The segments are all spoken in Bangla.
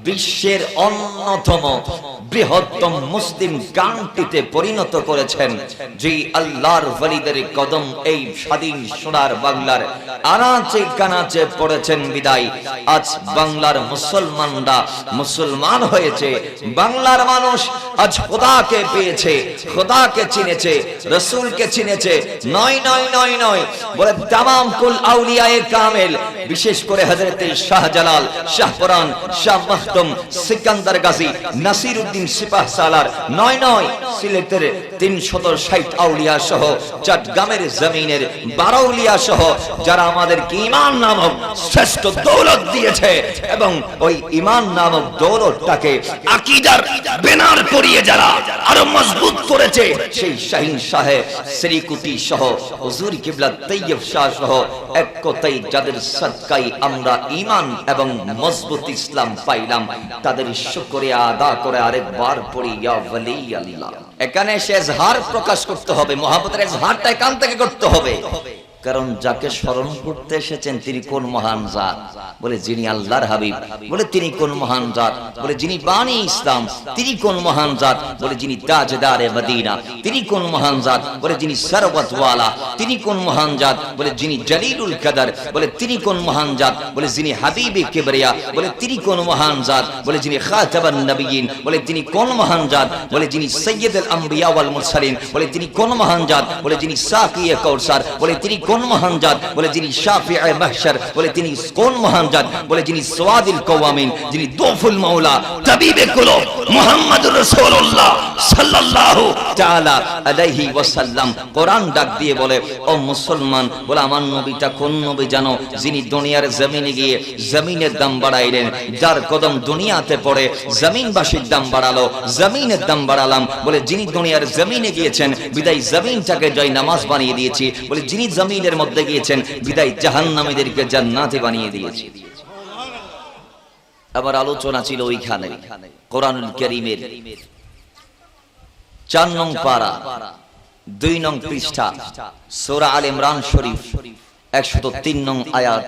বিশ্বের অন্যতম বৃহত্তম মুসলিম কান্ট্রিতে পরিণত করেছেন, যে আল্লাহর ওয়ালিদের কদম এই স্বাধীন সোনার বাংলার আনাচে কানাচে পড়েছেন বিদায় আজ বাংলার মুসলমানরা মুসলমান হয়েছে। বাংলার মানুষ আজ খোদাকে পেয়েছে, খোদাকে চিনেছে, রাসূলকে চিনেছে। নয় নয় নয় নয় বলে তামাম কুল আউলিয়ায়ে কামেল, বিশেষ করে হযরত শাহজালাল, শাহপরান, শাহ মাহতুম, সিকান্দার গাজী, নাসিরউদ্দিন সিপাহ সালার, নয় নয় সিলেটের ৩৬০ আউলিয়া সহ চট্টগ্রামের জমিনের ১২ আউলিয়া সহ যারা আমাদেরকে ঈমান নামক শ্রেষ্ঠ দৌলত দিয়েছে এবং ওই ঈমান নামক দৌলতটাকে আকীদার বেনার করিয়ে যারা আরো মজবুত করেছে, সেই শাহীন সাহেব শ্রীকুটি সহ হুজুর কিবলা তৈয়ব শাহ সহ এক কথাই যাদের সদকায় আমরা ঈমান এবং মজবুত ইসলাম পাইলাম, তাদের শুকরিয়া আদা করে আরেকবার পড়ি ইয়া ওয়ালি আল্লাহ। এখানে সে ইজহার প্রকাশ করতে হবে, মহব্বতের ইজহারটা এখান থেকে করতে হবে। কারণ যাকে স্মরণ করতে এসেছেন তিনি কোন মহান জাত, বলে যিনি আল্লাহর হাবিব, বলে তিনি কোন মহান জাত, বলে যিনি বানী ইসলাম, তিনি কোন মহান জাত, বলে যিনি তাজদারে মদিনা, তিনি কোন মহান জাত, বলে যিনি সরওয়াত ওয়ালা, তিনি কোন মহান জাত, বলে যিনি জলিলুল কদর, বলে তিনি কোন মহান জাত, বলে যিনি হাবিবে কিবরিয়া, বলে তিনি কোন মহান জাত, বলে যিনি খাতাবান নবিয়্যিন, বলে তিনি কোন মহান জাত, বলে যিনি সাইয়্যিদুল আম্বিয়া ওয়াল মুরসালিন, বলে তিনি কোন মহান জাত, বলে যিনি সাকিয়ে কাউসার, বলে তিনি কোন মহান জাত, বলে যিনি শাফিয়ে মাহশর, বলে তিনি কোন মহান জাত, বলে যিনি সওয়াদিল কওয়ামিন, যিনি দুফুল মাওলা তাবিবে কুলুব মুহাম্মদুর রাসূলুল্লাহ সাল্লাল্লাহু তাআলা আলাইহি ওয়াসাল্লাম। কোরআন ডাক দিয়ে বলে, ও মুসলমান, বলে আমার নবীটা কোন নবী জানো, যিনি দুনিয়ার জমিনে গিয়ে জমিনের দাম বাড়াইলেন, যার কদম দুনিয়াতে পড়ে জমিনবাসীর দাম বাড়ালো, জমিনের দাম বাড়ালাম। বলে যিনি দুনিয়ার জমিনে গিয়েছেন বিদায় জমিনটাকে জয় নামাজ বানিয়ে দিয়েছি, বলে যিনি জমিনের মধ্যে গিয়েছেন বিদায় জাহান্নামীদেরকে জান্নাতে বানিয়ে দিয়েছি। আবার আলোচনা ছিল ওইখানে কোরআনুল কারীমের ৪ নং পারা ২ নং পৃষ্ঠা সূরা আলে ইমরান শরীফ ১০৩ নং আয়াত।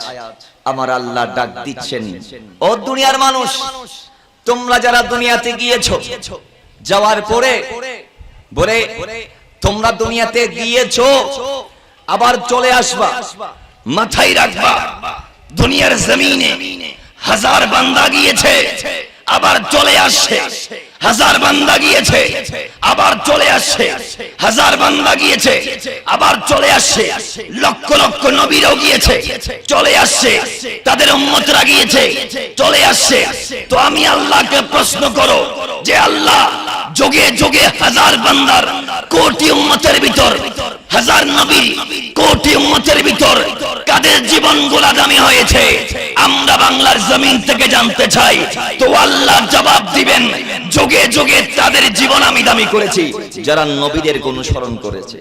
আমার আল্লাহ ডাক দিচ্ছেন, ও দুনিয়ার মানুষ, তোমরা যারা দুনিয়াতে গিয়েছো, যাওয়ার পরে বলে তোমরা দুনিয়াতে গিয়েছো আবার চলে আসবা, মাথায় রাখবা দুনিয়ার জমিনে হাজার বান্দা গিয়েছে আবার চলে আসছে, হাজার বান্দা গিয়েছে আবার চলে আসছে, হাজার বান্দা গিয়েছে আবার চলে আসছে, লক্ষ লক্ষ নবীরাও গিয়েছে চলে আসছে, তাদের উম্মতরা গিয়েছে চলে আসছে। তো আমি আল্লাহকে প্রশ্ন করো যে আল্লাহ যোগে যোগে হাজার বান্দার কোটি উম্মতের ভিতর, হাজার নবী কোটি উম্মতের ভিতর কাদের জীবনগুলো দামি হয়েছে আমরা বাংলার জমিন থেকে জানতে চাই। তো আল্লাহ জবাব দিবেন, যোগে যোগে তাদের জীবন আমি দামি করেছি যারা নবীদের অনুসরণ করেছে,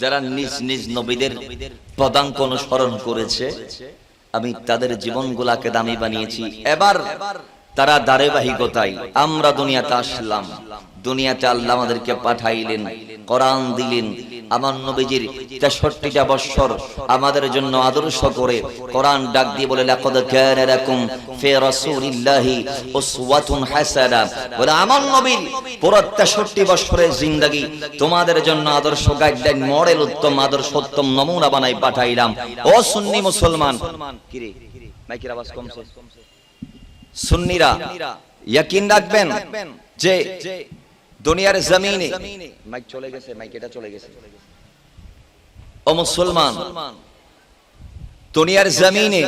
যারা নিজ নিজ নবীদের পদাঙ্ক অনুসরণ করেছে, আমি তাদের জীবনগুলাকে দামি বানিয়েছি। এবার তারা ধারাবাহিকতায় আমরা দুনিয়াতে আসলাম, দুনিয়াতে আল্লাহ আমাদেরকে পাঠাইলেন, কোরআন দিলেন, আমার নবীজির ৬৩টা বছর আমাদের জন্য আদর্শ করে কোরআন ডাক দিয়ে বলে, লাকাদ কানা লাকুম ফি রাসূলিল্লাহি উসওয়াতুন হাসানা, বলে আমার নবীর পুরো ৬৩ বছরের জিন্দেগি তোমাদের জন্য আদর্শ, গাইডলাইন, মডেল, উত্তম আদর্শ, উত্তম নমুনা বানাই পাঠাইলাম। ও সুন্নি মুসলমান, কি রে মাইকের আওয়াজ কমছে, সুন্নিরা ইয়াকিন রাখবেন যে দুনিয়ার জমিনে মাইক চলে গেছে, মাইক এটা চলে গেছে। ও মুসলমান, দুনিয়ার জমিনে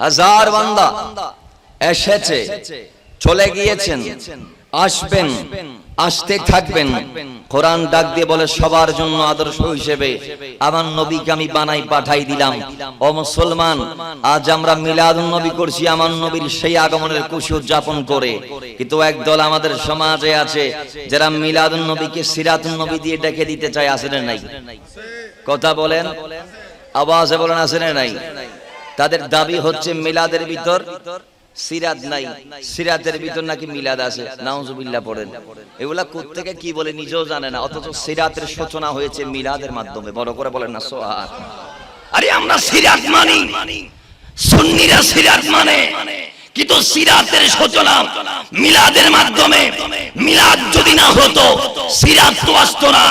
হাজার বান্দা এসেছে, চলে গিয়েছেন, আসবেন, আসতে থাকবেন। কোরআন ডাক দিয়ে বলে সবার জন্য আদর্শ হিসেবে আমার নবীকে আমি বানাই পাঠাই দিলাম। ও মুসলমান, আজ আমরা মিলাদুন নবী করছি আমার নবীর সেই আগমনের খুশি উদযাপন করে, কিন্তু একদল আমাদের সমাজে আছে যারা মিলাদুন নবীকে সিরাতুন নবী দিয়ে ডেকে দিতে চায়। আছে না নাই? কথা বলেন, আওয়াজে বলেন, আছে না নাই? তাদের দাবি হচ্ছে মিলাদের ভিতর সিরাত নাই, সিরাতের ভিতর নাকি মিলাদ আছে। নাউজুবিল্লাহ পড়েন। এগুলা কোত্থেকে কি বলে নিজেও জানে না, অথচ সিরাতের সূচনা হয়েছে মিলাদের মাধ্যমে। বড় করে বলেন না সুবহান। আরে আমরা সিরাত মানি, সুন্নিরা সিরাত মানে, কিন্তু সিরাতের সূচনা মিলাদের মাধ্যমে। মিলাদ যদি না হতো সিরাত তো আসতো না।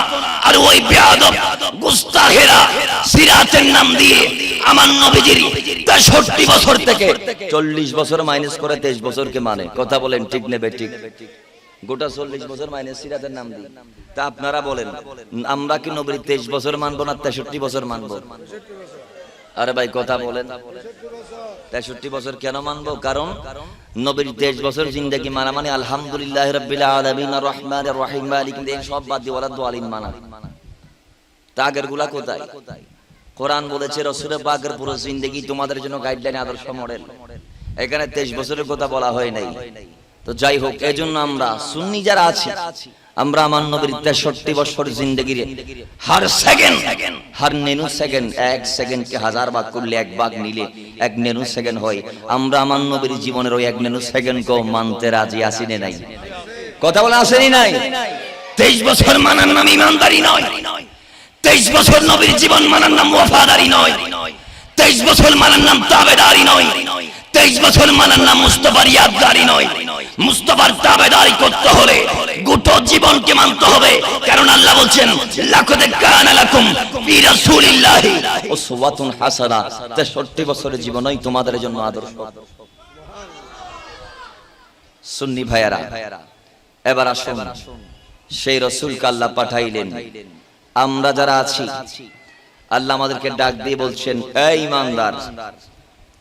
আর ওই বেয়াদব গুস্তাখেরা সিরাতের নাম দিয়ে আমার নবীজির 63 বছর থেকে 40 বছর মাইনাস করে 23 বছরকে মানে। কথা বলেন ঠিক নেবে ঠিক? গোটা 40 বছর মাইনাস সিরাতের নাম দিই। তা আপনারা বলেন আমরা কি নবীর 23 বছর মানবো না 63 বছর মানবো? আরে ভাই কথা বলেন। 63 বছর কেন মানবো? কারণ নবীর 23 বছর জিন্দেগি মানা মানে আলহামদুলিল্লাহ রাব্বিল আলামিন আর রহমানির রহিম মালিক, এই সব বাদ দিয়ে ওয়ালা দোয়ালিন মানা। তা আগের গুলা কোথায়? কোরআন বলেছে রাসূলের পাকের পুরো জিন্দেগি তোমাদের জন্য গাইডলাইন, আদর্শ, মডেল। এখানে 23 বছরের কথা বলা হয় নাই। তো যাই হোক, এজন্য আমরা সুন্নি যারা আছি, আমরা আমার নবীর 63 বছর জিন্দেগির হর সেকেন্ড, হর নেনু সেকেন্ড, এক সেকেন্ডকে 1000 ভাগ করলে এক ভাগ নিলে এক নেনু সেকেন্ড হয়। আমরা আমার নবীর জীবনের ওই এক নেনু সেকেন্ডকেও মানতে রাজি আছি না নাই? কথা বলা আসেনি নাই? 23 বছর মানার নাম ইমানদারি নয়। 23 বছর নবীর জীবন মানার নাম ওয়াফাদারি নয়। 23 বছর মানার নাম তাবেদারি নয়। 23 বছর মানার নাম মুস্তাফার ইয়াদদারি নয়। মুস্তাফার তাবেদারি করতে হলে গোটা জীবনকে মানতে হবে। কারণ আল্লাহ বলছেন লাকাদ কানা লাকুম ফি রাসূলিল্লাহি উসওয়াতুন হাসানা। 63 বছরের জীবনই তোমাদের জন্য আদর্শ। সুন্নি ভাইয়ারা, এবার আসুন সেই রাসূলকে আল্লাহ পাঠাইলেন। আমরা যারা আছি, আল্লাহ আমাদেরকে ডাক দিয়ে বলছেন, এই ঈমানদার,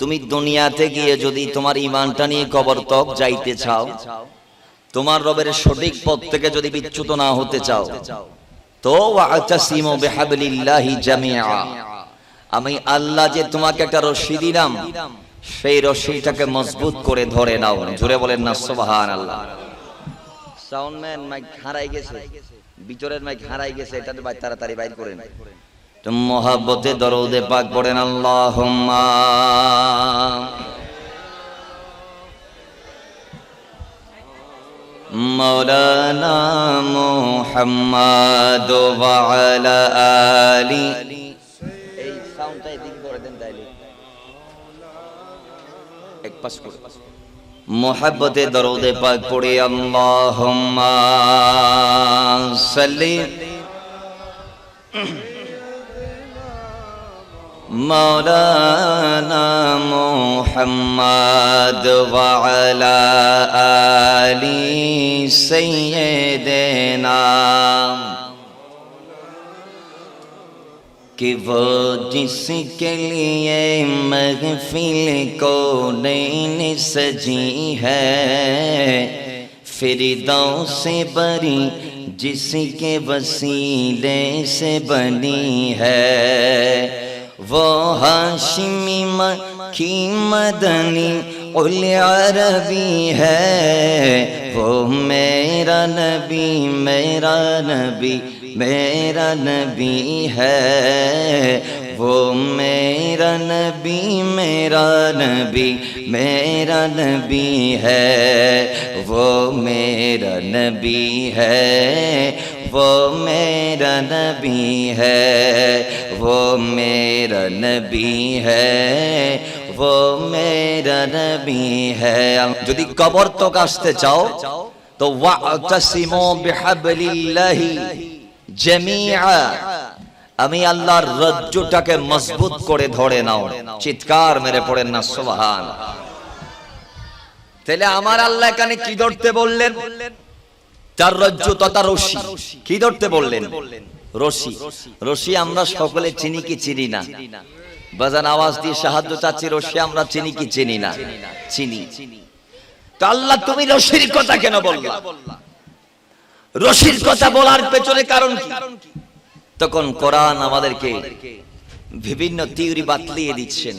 তুমি দুনিয়াতে গিয়ে যদি তোমার ঈমানটা নিয়ে কবর তক যাইতে চাও, তোমার রবের সঠিক পথ থেকে যদি বিচ্যুত না হতে চাও, তো ওয়াতাসিমু বিহাবলিল্লাহি জামিআ, আমি আল্লাহ যে তোমাকে একটা রশি দিলাম, সেই রশিটাকে মজবুত করে ধরে নাও। জোরে বলেন না সুবহানাল্লাহ। সাউন্ডম্যান মাইক হারাই গেছে, ভিতরের মাইক হারাই গেছে, এটা তাড়াতাড়ি বাইর করেন। তো মোহাব্বতে দরুদে পাক পড়েন, আল্লাহুম্মা মাওলানা মুহাম্মাদ ওয়া আলা আলি। এই সাউন্ডটা এদিকে করে দেন তাইলে এক পাশ করে। মোহাব্বতে দরুদে পাক পড়ে, আল্লাহুম্মা সাল্লি মাওলানা মুহাম্মাদ ওয়া আলা আলি সাইয়্যিদিনা, कि वो जिसके लिए महफिल कौनैन सजी है, फिरदौस बरी जिसके वसीले से बनी है, वो हाशिमी मक्की मदनी उल अरबी है, वो मेरा नबी मेरा नबी मेरा नबी है, वो मेरा नबी मेरा नबी मेरा नबी है, वो मेरा नबी है, वो मेरा नबी है, वो मेरा नबी है, वो मेरा नबी है। যদি কবর তক আসতে চাও তো ওয়াতাসিমু বিহাবলিল্লাহি জামিআ, আমি আল্লাহর রজ্জুটাকে মজবুত করে ধরে নাও। চিৎকার মেরে পড়েন না সুবহান। তাহলে আমার আল্লাহ এখানে কি ধরতে বললেন? তার রজ্জু তথা রশি। কি ধরতে বললেন? রশি। রশি আমরা সকলে চিনি কি চিনি না? বাজান আওয়াজ দিয়ে সাহায্য চাচ্ছি। রশি আমরা চিনি কি চিনি না? চিনি। তো আল্লাহ তুমি রশির কথা কেন বললা? রশির কথা বলার পেছনে কারণ কি? তখন কোরআন আমাদেরকে বিভিন্ন থিওরি বাতলিয়ে দিচ্ছেন।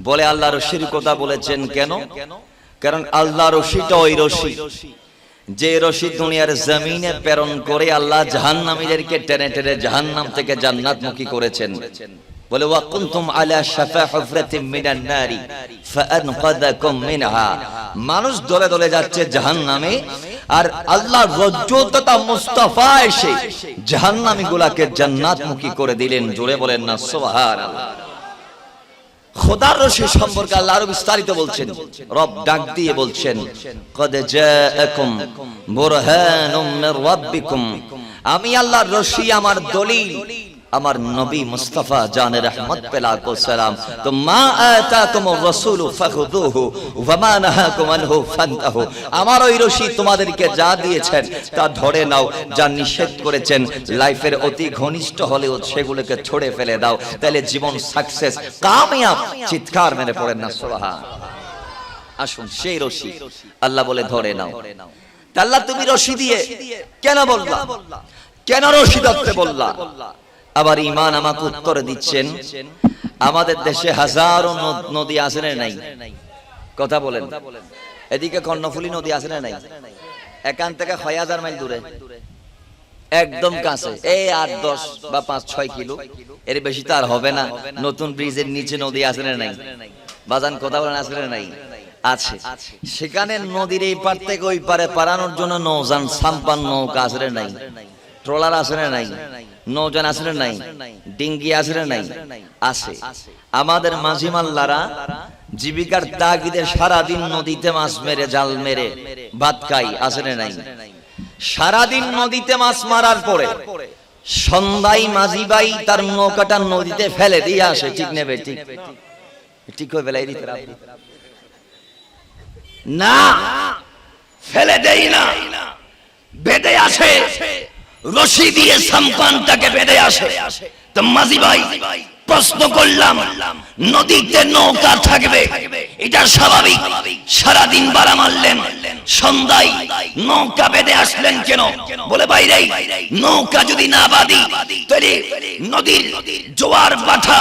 বলে আল্লাহ রশির কথা বলেছেন কেন? কারণ আল্লাহ রশিটা ওই রশি যে রশি দুনিয়ার জমিনে প্রেরণ করে আল্লাহ জাহান্নামীদেরকে টেনে টেনে জাহান্নাম থেকে জান্নাতমুখী করেছেন। বলে ওয়া কুনতুম আলা শাফা হুফরাতিন মিনান নারি ফাআনকাযাকুম মিনহা, মানুষ দলে দলে যাচ্ছে জাহান্নামে, আর আল্লাহর রজ্জু তথা মুস্তাফা এসে জাহান্নামীগুলোকে জান্নাতমুখী করে দিলেন। জোরে বলেন না সুবহানাল্লাহ। খোদার রশি সম্পর্কে আল্লাহ আরো বিস্তারিত বলছেন। রব ডাক দিয়ে বলছেন, কদ জাআকুম বুরহানুম মির রাব্বিকুম, আমি আল্লাহর রশি, আমার দলিল, আমার নবী মুস্তাফা জানে রহমত পে লাখো সালাম। তো মা আতাকুমুর রাসূল ফাখুযুহু ওয়া মা নাহাকুম আনহু ফান্তাহু, আমার ওই রশি তোমাদেরকে যা দিয়েছেন তা ধরে নাও, যা নিষেধ করেছেন লাইফের অতি ঘনিষ্ঠ হলেও সেগুলোকে ছড়ে ফেলে দাও, তাহলে জীবন সাকসেস কামিয়াব। চিৎকার মেরে পড়েন না সুবহান। আসুন সেই রশি আল্লাহ বলে ধরে নাও। তা আল্লাহ তুমি রশি দিয়ে কেন বললা, কেন রশি ধরতে বললা? আবার ঈমান আমাকে উত্তর দিচ্ছেন, আমাদের দেশে হাজারো নদী আছে না নাই? কথা বলেন। এদিকে কর্ণফুলী নদী আছে না নাই? এখান থেকে 6000 মাইল দূরে, একদম কাছে, এই 8-10 বা 5-6 কিলো, এর বেশি তো আর হবে না। নতুন ব্রিজের নিচে নদী আছে না নাই? বাজান কথা বলেন, আছে না নাই? আছে। সেখানে নদীর এই পার থেকে ওই পারে পারানোর জন্য নৌযান, সাম্পান নৌকা আছে না নাই? ট্রলার আছে না নাই? নৌযান আছে না নাই? ডিঙ্গি আছে না নাই? আছে। আমাদের মাঝি মাল্লারা জীবিকার তাগিদে সারাদিন নদীতে মাছ মেরে, জাল মেরে ভাত খাই, আছে না নাই? সারাদিন নদীতে মাছ মারার পরে সন্ধ্যায় মাঝি ভাই তার নৌকাটা নদীতে ফেলে দিয়ে আসে। ঠিক নেবে? ঠিক ঠিক হয়ে ফেলাই দিতে না, ফেলে দেই না, বেঁধে আসে, রশি দিয়ে সাম্পানটাকে বেঁধে আসে। তো মাঝি ভাই প্রশ্ন করলাম, নদীতে নৌকা থাকবে এটা স্বাভাবিক, সারাদিন বাড়া মারলেন, সন্ধ্যায় নৌকা বেঁধে আসলেন কেন? বলে বাইরে নৌকা যদি না বাঁধি তাহলে নদীর জোয়ার বাটা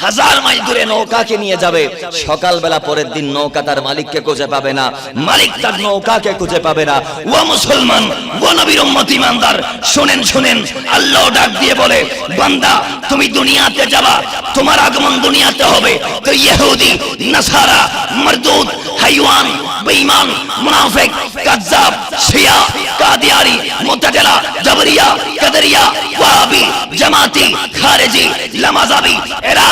1000 মাইল দূরে নৌকাকে নিয়ে যাবে, সকালবেলা পরের দিন নৌকা তার মালিককে খুঁজে পাবে না, মালিক তার নৌকাকে খুঁজে পাবে না। ও মুসলমান, ও নবীর উম্মত ইমানদার, শুনেন শুনেন, আল্লাহ ডাক দিয়ে বলে, বান্দা তুমি দুনিয়াতে যাবা, তোমার আগমন দুনিয়াতে হবে। তো ইহুদি, নাসারা, মারদুদ, হাইওয়ান, বেঈমান, মুনাফিক, কাযযাব, শিয়া, কাদিয়ানি, মুতাজিলা, জাবরিয়া, কাদরিয়া, ওয়াহাবি, জামাতি, খারেজি, লামাযাবি, এরা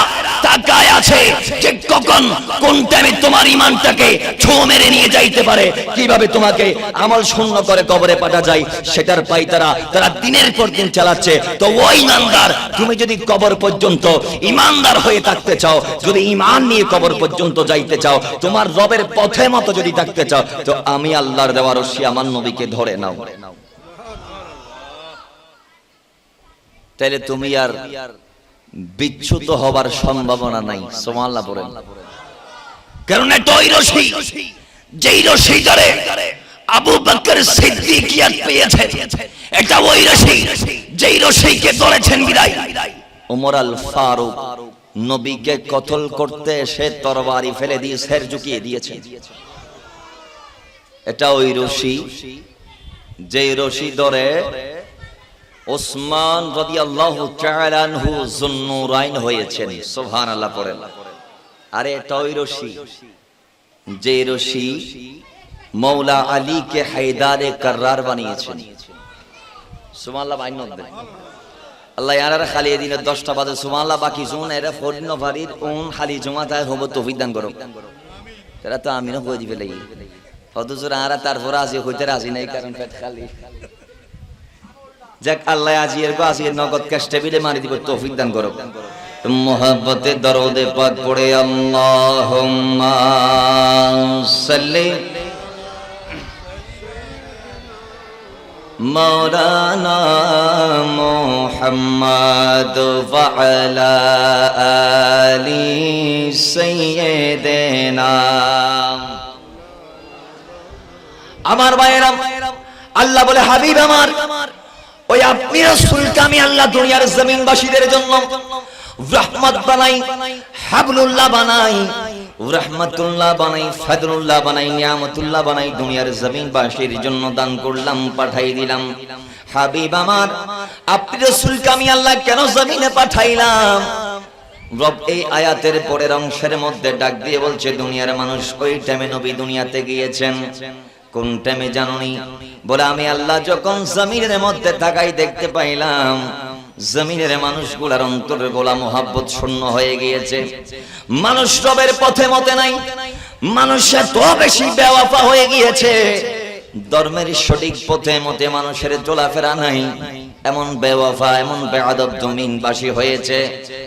তাকায় আছে যে কখন কোন টাইমে তোমার ঈমানটাকে ছো মেরে নিয়ে যাইতে পারে, কিভাবে তোমাকে আমল শূন্য করে কবরে পাঠা যায় সেটার পাইতারা তারা দিনের পর দিন চালাচ্ছে। তো ওই ইমানদার, তুমি যদি কবর পর্যন্ত ইমানদার হয়ে থাকতে চাও, যদি ঈমান নিয়ে কবর পর্যন্ত যাইতে চাও, তোমার রবের পথে মতো যদি থাকতে চাও, তো আমি আল্লাহর দেওয়া রশি আমার নবীকে ধরে নাও। তাহলে তুমি আর বিচ্যুত হবার সম্ভাবনা নাই। সুবহানাল্লাহ বলেন। কারণ এটা ওই রশি, যেই রশি ধরে আবু বকর সিদ্দিকিয়াত পেয়েছেন, এটা ওই রশি যেই রশিকে ধরেছেন বিদায় ওমর আল ফারুক নবীকে কতল করতে এসে তরবারি ফেলে দিয়ে সের ঝুঁকিয়ে দিয়েছেন। এটা ওই রশি যেই রশি ধরে ওসমান রাদিয়াল্লাহু তাআলা আনহু যুন্নুরাইন হয়েছেন। সুবহানাল্লাহ পড়েন। আরে এটা ওই রশি যে রশি মৌলা আলীকে হায়দারে কাররার বানিয়েছেন। সুবহানাল্লাহ বাইন নদে আল্লাহ ইয়ারা খালি দিনে 10টা বাজে সুবহানাল্লাহ, বাকি জুন এরা ফরিন নফারির উন খালি জমা তায় হবে তৌফিক দান করো। তারা তো আমিনও কই দিবে লাগি হদুজুর আরা তারপর আজি হইতে রাজি নাই, কারণ পেট খালি। যাক আল্লাহ আজিয়ের গো আজিয়ের নগদ ক্যাশ টেবিলে মারি দিব, তৌফিক দান করো। মোহাব্বতে দরুদে পাক পড়ে আল্লাহুম্মা সাল্লি মাওলানা মুহাম্মদ ওয়া আলা আলি সাইয়্যিদিনা। আমার ভাইয়েরা, আল্লাহ বলে হাবিব আমার, ওই আপনি রাসূলকে আমি আল্লাহ দুনিয়ার জমিনবাসীদের জন্য রহমত বানাই, হাবলুল্লাহ বানাই, রহমতুল্লাহ বানাই, ফাদলুল্লাহ বানাই, নিয়ামতুল্লাহ বানাই, দুনিয়ার জমিনবাসীর জন্য দান করলাম, পাঠাই দিলাম। হাবিব আমার, আপনি রাসূলকে আমি আল্লাহ কেন জমিনে পাঠাইলাম? রব এই আয়াতের পরের অংশের মধ্যে ডাক দিয়ে বলছে, দুনিয়ার মানুষ ওই টাইমে নবী দুনিয়াতে গিয়েছেন। কোন টাইমে জানুনি? বলে আমি আল্লাহ যখন জমিনের মধ্যে তাকাই দেখতে পাইলাম জমিনের মানুষগুলার অন্তরে গোলা মোহাব্বত শূন্য হয়ে গিয়েছে। মানুষ রবের পথে মতে নাই, মানুষ এত বেশি বেওয়াফা হয়ে গিয়েছে, ধর্মের সঠিক পথে মতে মানুষের চলাফেরা নাই। এমন বেওয়াফা, এমন বেয়াদব জমিনবাসী হয়েছে,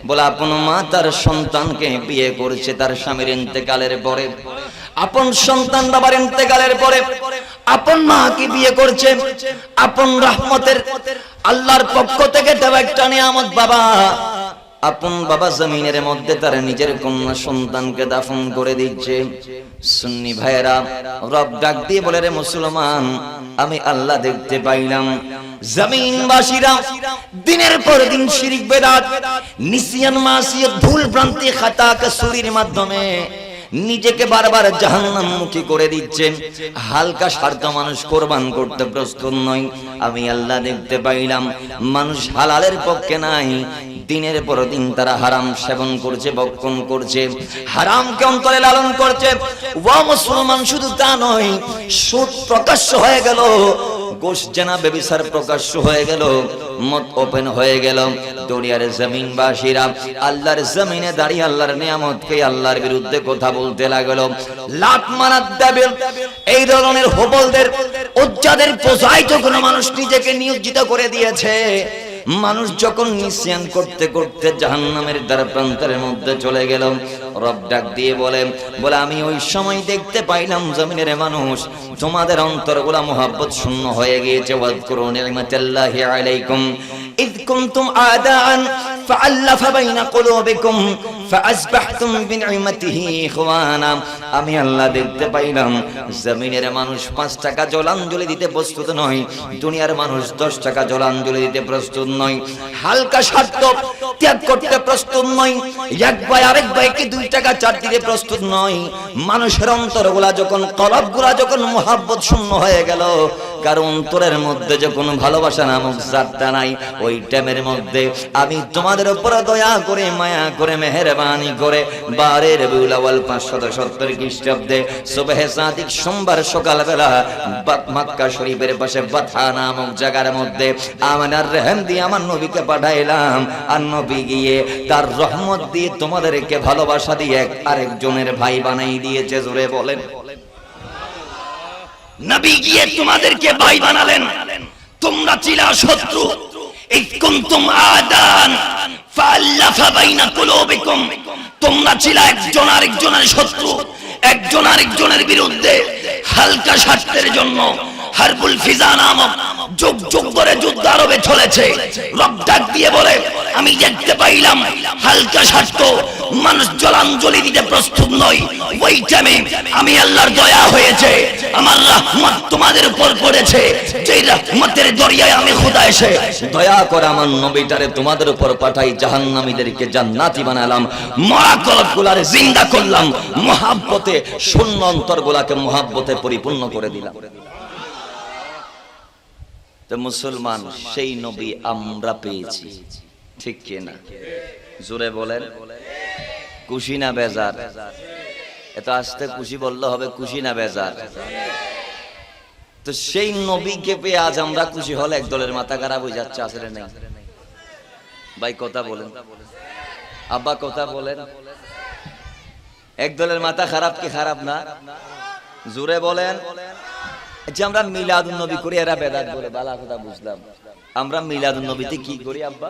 বলে আপন মা তার সন্তানকে বিয়ে করছে তার স্বামীর ইন্তেকালের পরে, আপন সন্তান বাবার ইন্তেকালের পরে আপন মাকে বিয়ে করছে। আপন রহমতের আল্লাহর পক্ষ থেকে দেওয়া একটা নিয়ামত বাবা, আপন বাবা জমিনের মধ্যে তার নিজের কন্যা সন্তানকে দাফন করে দিচ্ছে। সুন্নি ভাইয়েরা, রব ডাক দিয়ে বলে, রে মুসলমান, আমি আল্লাহ দেখতে পাইলাম জমিনবাসীরা দিনের পর দিন শিরক বেদাত, নিসিয়ান মাসিয়ত, ভুল ভ্রান্তি, খাতা কাসুরির মাধ্যমে নিজেকে বারবার জাহান্নামমুখী করে দিচ্ছে। হালকা স্বার্থ মানুষ কোরবান করতে প্রস্তুত নয়। আমি আল্লাহ দেখতে পাইলাম মানুষ হালালের পক্ষে নাই, দিনের পর দিন তারা হারাম সেবন করছে, ভক্ষণ করছে, হারামকে অন্তরে লালন করছে। ওয়া মুসলমান, শুধু তা নয়, সুদ প্রকাশ্য হয়ে গেল, গোশ জানা ব্যভিচার প্রকাশ্য হয়ে গেল, মত ওপেন হয়ে গেল। দুনিয়ার জমিনবাসীরা আল্লাহর জমিনে দাঁড়িয়ে আল্লাহর নিয়ামতকে আল্লাহর বিরুদ্ধে কথা বলতে লাগলো। লাত মারাত দেবে এই ধরনের হোবলদের, উজ্জাদের পূজায় যখন মানুষ নিজেকে নিয়োজিত করে দিয়েছে, মানুষ যখন নিসিয়ান করতে করতে জাহান্নামের দ্বার প্রান্তের মধ্যে চলে গেল, রব ডাক দিয়ে বলে, আমি ওই সময় দেখতে পাইলাম জমিনের মানুষ তোমাদের অন্তরগুলা মোহাব্বত শূন্য হয়ে গিয়েছে। ওয়াজকুরু নি'মাতাল্লাহি আলাইকুম ইয কুনতুম আদাআন ফাআল্লাফা বাইনা কুলুবিকুম ফাআসবাহতুম বিনি'মাতিহি ইখওয়ানা। আমি আল্লাহ দেখতে পাইলাম জমিনের মানুষ 5 টাকা জলাঞ্জলি দিতে প্রস্তুত নয়, দুনিয়ার মানুষ 10 টাকা জলাঞ্জলি দিতে প্রস্তুত নয়, হালকা স্বার্থ ত্যাগ করতে প্রস্তুত নয়, এক ভাই আরেক ভাইকে 2 টাকা চার দিতে প্রস্তুত নয়। মানুষের অন্তরগুলা যখন, কলবগুলা যখন মোহাব্বত শূন্য হয়ে গেল, কারণ অন্তরের মধ্যে যখন ভালোবাসা নামক জাতটা নাই, ওই টাইমের মধ্যে আমি তোমাদের উপর দয়া করে, মায়া করে, মেহেরবানি করে 12 রবিউল আউয়াল 570 খ্রিস্টাব্দে সুবহে সাদিক সোমবার সকালবেলা মক্কা শরীফের পাশে বাথা নামক জায়গার মধ্যে আমার রহম দিয়ে আমার নবীকে পাঠাইলাম। আর নবী গিয়ে তার রহমত দিয়ে তোমাদেরকে ভালোবাসা দিয়ে আরেকজনের ভাই বানাই দিয়েছে। জোরে বলেন। নবী গিয়ে তোমাদেরকে ভাই বানালেন। তোমরা ছিলা শত্রু, ইয কুনতুম আদান ফাআল্লাফা বাইনা কুলুবিকুম। তোমরা ছিলা একজন আরেকজনের শত্রু, একজন আরেকজনের বিরুদ্ধে হালকা স্বার্থের জন্য হারবুল ফিজা নামক যুগ যুগ ধরে যুদ্ধ আরবে চলেছে। রব ডাক দিয়ে বলে, আমি দেখতে পাইলাম হালকা স্বার্থ মানুষ জলাঞ্জলি দিতে প্রস্তুত নয়। ওই টাইমে আমি আল্লাহর দয়া হয়েছে, আমার রহমত তোমাদের উপর পড়েছে, যেই রহমতের দরিয়ায় আমি খোদা এসে দয়া করে আমার নবীটারে তোমাদের উপর পাঠাই, জাহান্নামীদেরকে জান্নাতি বানালাম, মরা কলবগুলারে জিন্দা করলাম, মহাব্বতে শূন্য অন্তরগুলাকে মহাব্বতে পরিপূর্ণ করে দিলাম। তো মুসলমান, সেই নবী আমরা পেয়েছি, ঠিক কি না? জোরে বলেন। খুশি না বেজার? এত আস্তে খুশি বললে হবে, খুশি না বেজার? তো সেই নবীকে পেয়ে আজ আমরা খুশি হলে একদলের মাথা খারাপ হয়ে যাচ্ছে, আসলে নেই ভাই? কথা বলেন আব্বা, কথা বলেন। একদলের মাথা খারাপ কি খারাপ না? জোরে বলেন। যে আমরা মিলাদুন নবী করি, এরা বেদাত বলে, বালা কথা বুঝলাম। আমরা মিলাদুন নবীতে কি করি আব্বা?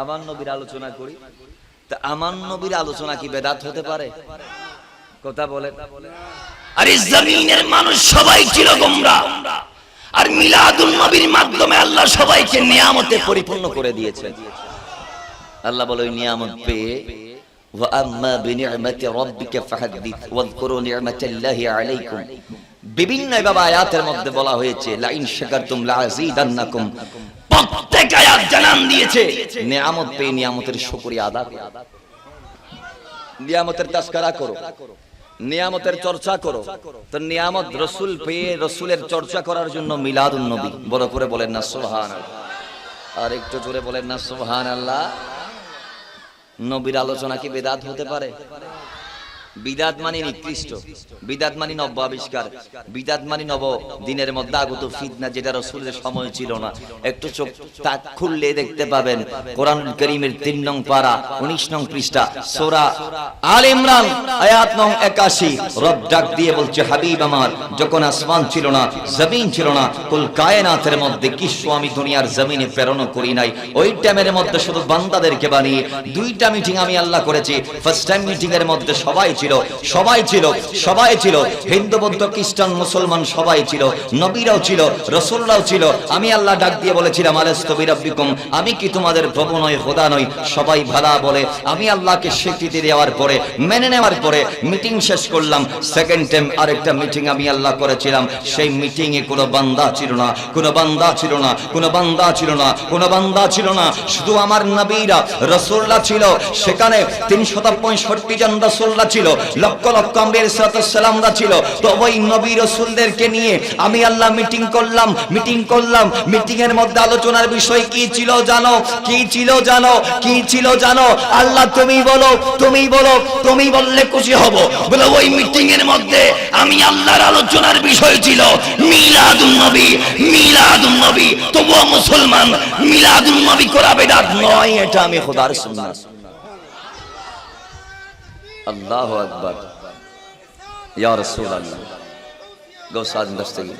আমার নবীর আলোচনা করি। তা আমার নবীর আলোচনা কি বেদাত হতে পারে? কথা বলেন। আরে জমিনের মানুষ সবাই ছিল গোমরা, আর মিলাদুন নবীর মাধ্যমে আল্লাহ সবাইকে নিয়ামতে পরিপূর্ণ করে দিয়েছে। আল্লাহ বলে, ওই নিয়ামত পেয়ে ওয়া আম্মা বিনি'মাতি রাব্বিকা ফাহাদ্দিস ওয়াযকুরু নি'মাতাল্লাহি আলাইকুম। বিভিন্ন এভাবে আয়াতের মধ্যে বলা হয়েছে, লা ইন শাকারতুম লাযীদান্নাকুম। প্রত্যেক আয়াত জানান দিয়েছে নিয়ামত পেয়ে নিয়ামতের শুকরিয়া আদা করো, নিয়ামতের তাজকিরা করো, নিয়ামতের চর্চা করো। তো নিয়ামত রাসূল পেয়ে রাসূলের চর্চা করার জন্য মিলাদুন নবী। বড় করে বলেন না সুবহানাল্লাহ? আর একটু জোরে বলেন না সুবহানাল্লাহ? নবীর আলোচনা কি বেদাত হতে পারে? বিদাত মানে নিকৃষ্ট, বিদাত মানে নব্য আবিষ্কার, বিদাত মানে নব দিনের মধ্যে আগত ফিতনা, যেটা রাসূলের সময় ছিল না। একটু চোখ তাক খুললে দেখতে পাবেন কোরআনুল কারীমের 3 নং পারা 19 নং পৃষ্ঠা সূরা আলে ইমরান আয়াত নং 81 রব ডাক দিয়ে বলছে, হাবিব আমার, যখন আসমান ছিল না, জমিন ছিল না, কুল কায়নাতের মধ্যে কিছু আমি দুনিয়ার জমিনে প্রেরণ করি নাই। ওই টাইমের মধ্যে শুধু বান্দাদেরকে বানিয়ে 2টা মিটিং আমি আল্লাহ করেছি। ফার্স্ট টাইম মিটিং এর মধ্যে সবাই ছিল, সবাই ছিল, সবাই ছিল, হিন্দু বৌদ্ধ খ্রিস্টান মুসলমান সবাই ছিল, নবীরাও ছিল, রাসূলরাও ছিল। আমি আল্লাহ ডাক দিয়ে বলেছিলাম, আলাস্তু বিরাব্বিকুম, আমি কি তোমাদের প্রভু নই, খোদা নই? সবাই ভালা বলে। আমি আল্লাহকে স্বীকৃতি দেওয়ার পরে, মেনে নেওয়ার পরে মিটিং শেষ করলাম। সেকেন্ড টাইম আরেকটা মিটিং আমি আল্লাহ করেছিলাম। সেই মিটিং এ কোনো বান্দা ছিল না, কোনো বান্দা ছিল না, কোনো বান্দা ছিল না, কোনো বান্দা ছিল না, শুধু আমার নবীরা রাসূলরা ছিল। সেখানে 365 জন রাসূলরা ছিল, লক্ষ লক্ষ আম্বিয়া সালামরা ছিল। তো ওই নবী রাসূলদেরকে নিয়ে আমি আল্লাহ মিটিং করলাম, মিটিং করলাম। মিটিং এর মধ্যে আলোচনার বিষয় কি ছিল জানো? কি ছিল জানো? কি ছিল জানো? আল্লাহ তুমি বলো, তুমি বলো, তুমি বললে খুশি হব। বলে ওই মিটিং এর মধ্যে আমি আল্লাহর আলোচনার বিষয় ছিল মিলাদুন নবী, মিলাদুন নবী। তবুও মুসলমান মিলাদুন নবী করা বেদাত নয়, এটা আমি খোদার সুন্নাত। আল্লাহু আকবার, ইয়া রাসূলুল্লাহ। গৌসাদ দস্তগীর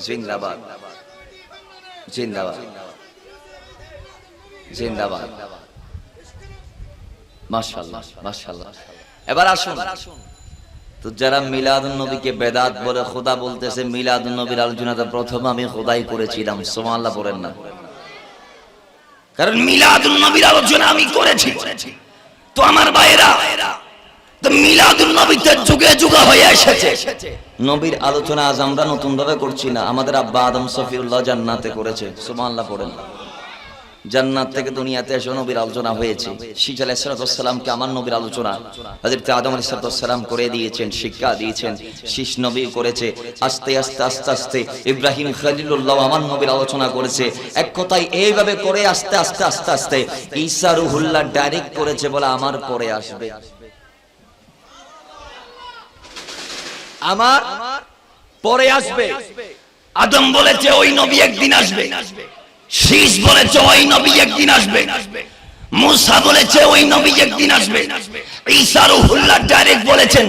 জিন্দাবাদ, জিন্দাবাদ, জিন্দাবাদ। মাশাআল্লাহ, মাশাআল্লাহ। এবার আসুন, তো যারা মিলাদুন নবীকে বেদাত বলে, খোদা বলতেছে, মিলাদুন নবীর আলোচনাতে প্রথম আমি খোদাই করেছিলাম। সুবহানাল্লাহ বলেন না? কারণ মিলাদুন নবীর আলোচনা আমি করেছি। তো আমার ভাইরা, তো মিলাদুন নবীতে যুগে যুগে হয়ে এসেছে। নবীর আলোচনা আজ আমরা নতুন ভাবে করছি না। আমাদের আব্বা আদম সফিউল্লাহ জান্নাতে করেছে। সুবহানাল্লাহ পড়েন। জান্নাত থেকে দুনিয়াতে এসে নবীর আলোচনা হয়েছে। শীষ আলাইহিস সালামকে আমার নবীর আলোচনা হযরত আদম আলাইহিস সালাম করে দিয়েছেন, শিক্ষা দিয়েছেন। শীষ নবী করেছে। আস্তে আস্তে আস্তে আস্তে ইব্রাহিম খলিলুল্লাহ আমার নবীর আলোচনা করেছে। এক কথায় এইভাবে করে আস্তে আস্তে আস্তে আস্তে ঈসা রুহুল্লাহ ডাইরেক্ট করেছে, বলে আমার পরে আসবে, আমার পরে আসবে। আদম বলেছে ওই নবী একদিন আসবে, শীষ বলেছে ওই নবী একদিন আসবে, মুসা বলেছে ওই নবী একদিন আসবে, ঈসা রূহুল্লাহ ডাইরেক্ট বলেছেন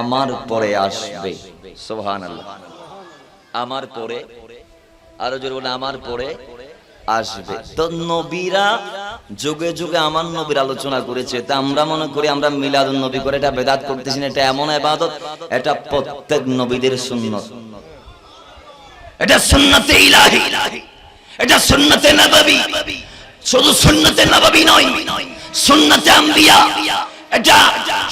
আমার পরে আসবে। সুবহানাল্লাহ। আমার পরে, আরো জোরে বলে, আমার পরে আসবে। তো নবীরা যুগে যুগে আমার নবীর আলোচনা করেছে। তা আমরা মনে করি আমরা মিলাদুন নবী করে এটা বেদাত করতেছি না। এটা এমন ইবাদত, এটা প্রত্যেক নবীদের সুন্নাত। এটা সুন্নতে ইলাহি, এটা সুন্নতে নববী। শুধু সুন্নতে নববী নয়, সুন্নতে আম্বিয়া। এটা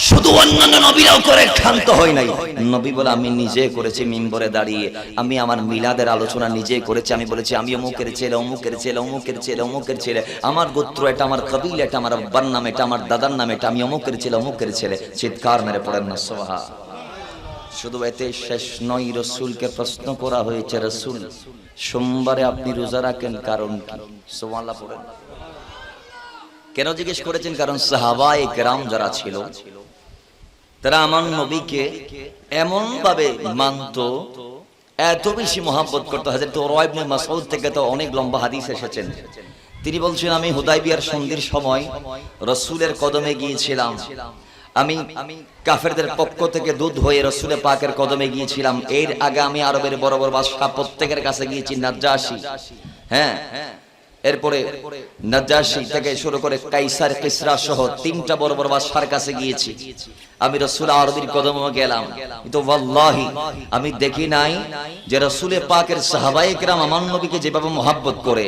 শুধু অন্যান্য নবীরাও করে ক্ষান্ত হয় নাই। নবী বলে আমি নিজে করেছি, মিম্বরে দাঁড়িয়ে আমি আমার মিলাদের আলোচনা নিজে করেছি। আমি বলেছি আমি অমুকের ছেলে, অমুকের ছেলে, অমুকের ছেলে, অমুকের ছেলে, আমার গোত্র এটা, আমার কবিল এটা, আমার আব্বার নাম এটা, আমার দাদার নাম এটা, আমি অমুকের ছেলে, অমুকের ছেলে। চিৎকার মেরে পড়েন না সুবহান। শুধু এতে শেষ নয়, রাসূলকে প্রশ্ন করা হয়েছে, রাসূল সোমবারে আপনি রোজা রাখেন কারণ কি? সুবহানাল্লাহ পড়েন। কেন জিজ্ঞেস করেছেন? কারণ সাহাবায়ে কেরাম যারা ছিল তারা আমার নবীকে এমন ভাবে মানত, এত বেশি মহব্বত করতো। হযরত উরওয়া ইবনে মাসউদ থেকে তো অনেক লম্বা হাদিস এসেছেন। তিনি বলছেন, আমি হুদায়বিয়ার সন্ধির সময় রাসূলের কদমে গিয়েছিলাম। আমি কাফেরদের পক্ষ থেকে দূত হয়ে রাসূল পাকের কদমে গিয়েছিলাম। এর আগে আমি আরবের বড় বড় বাদশা প্রত্যেকের কাছে গিয়েছি, নাজ্জাশী, হ্যাঁ, এরপরে নাজ্জাশী থেকে শুরু করে কাইসার, কিসরা সহ 3টা বড় বড় বাদশার কাছে গিয়েছি। আমি রাসূল আরবির কদমে গেলাম, কিন্তু ওয়াল্লাহি আমি দেখি নাই যে রাসূল পাকের সাহাবায়ে কেরাম আমার নবীকে যেভাবে মহব্বত করে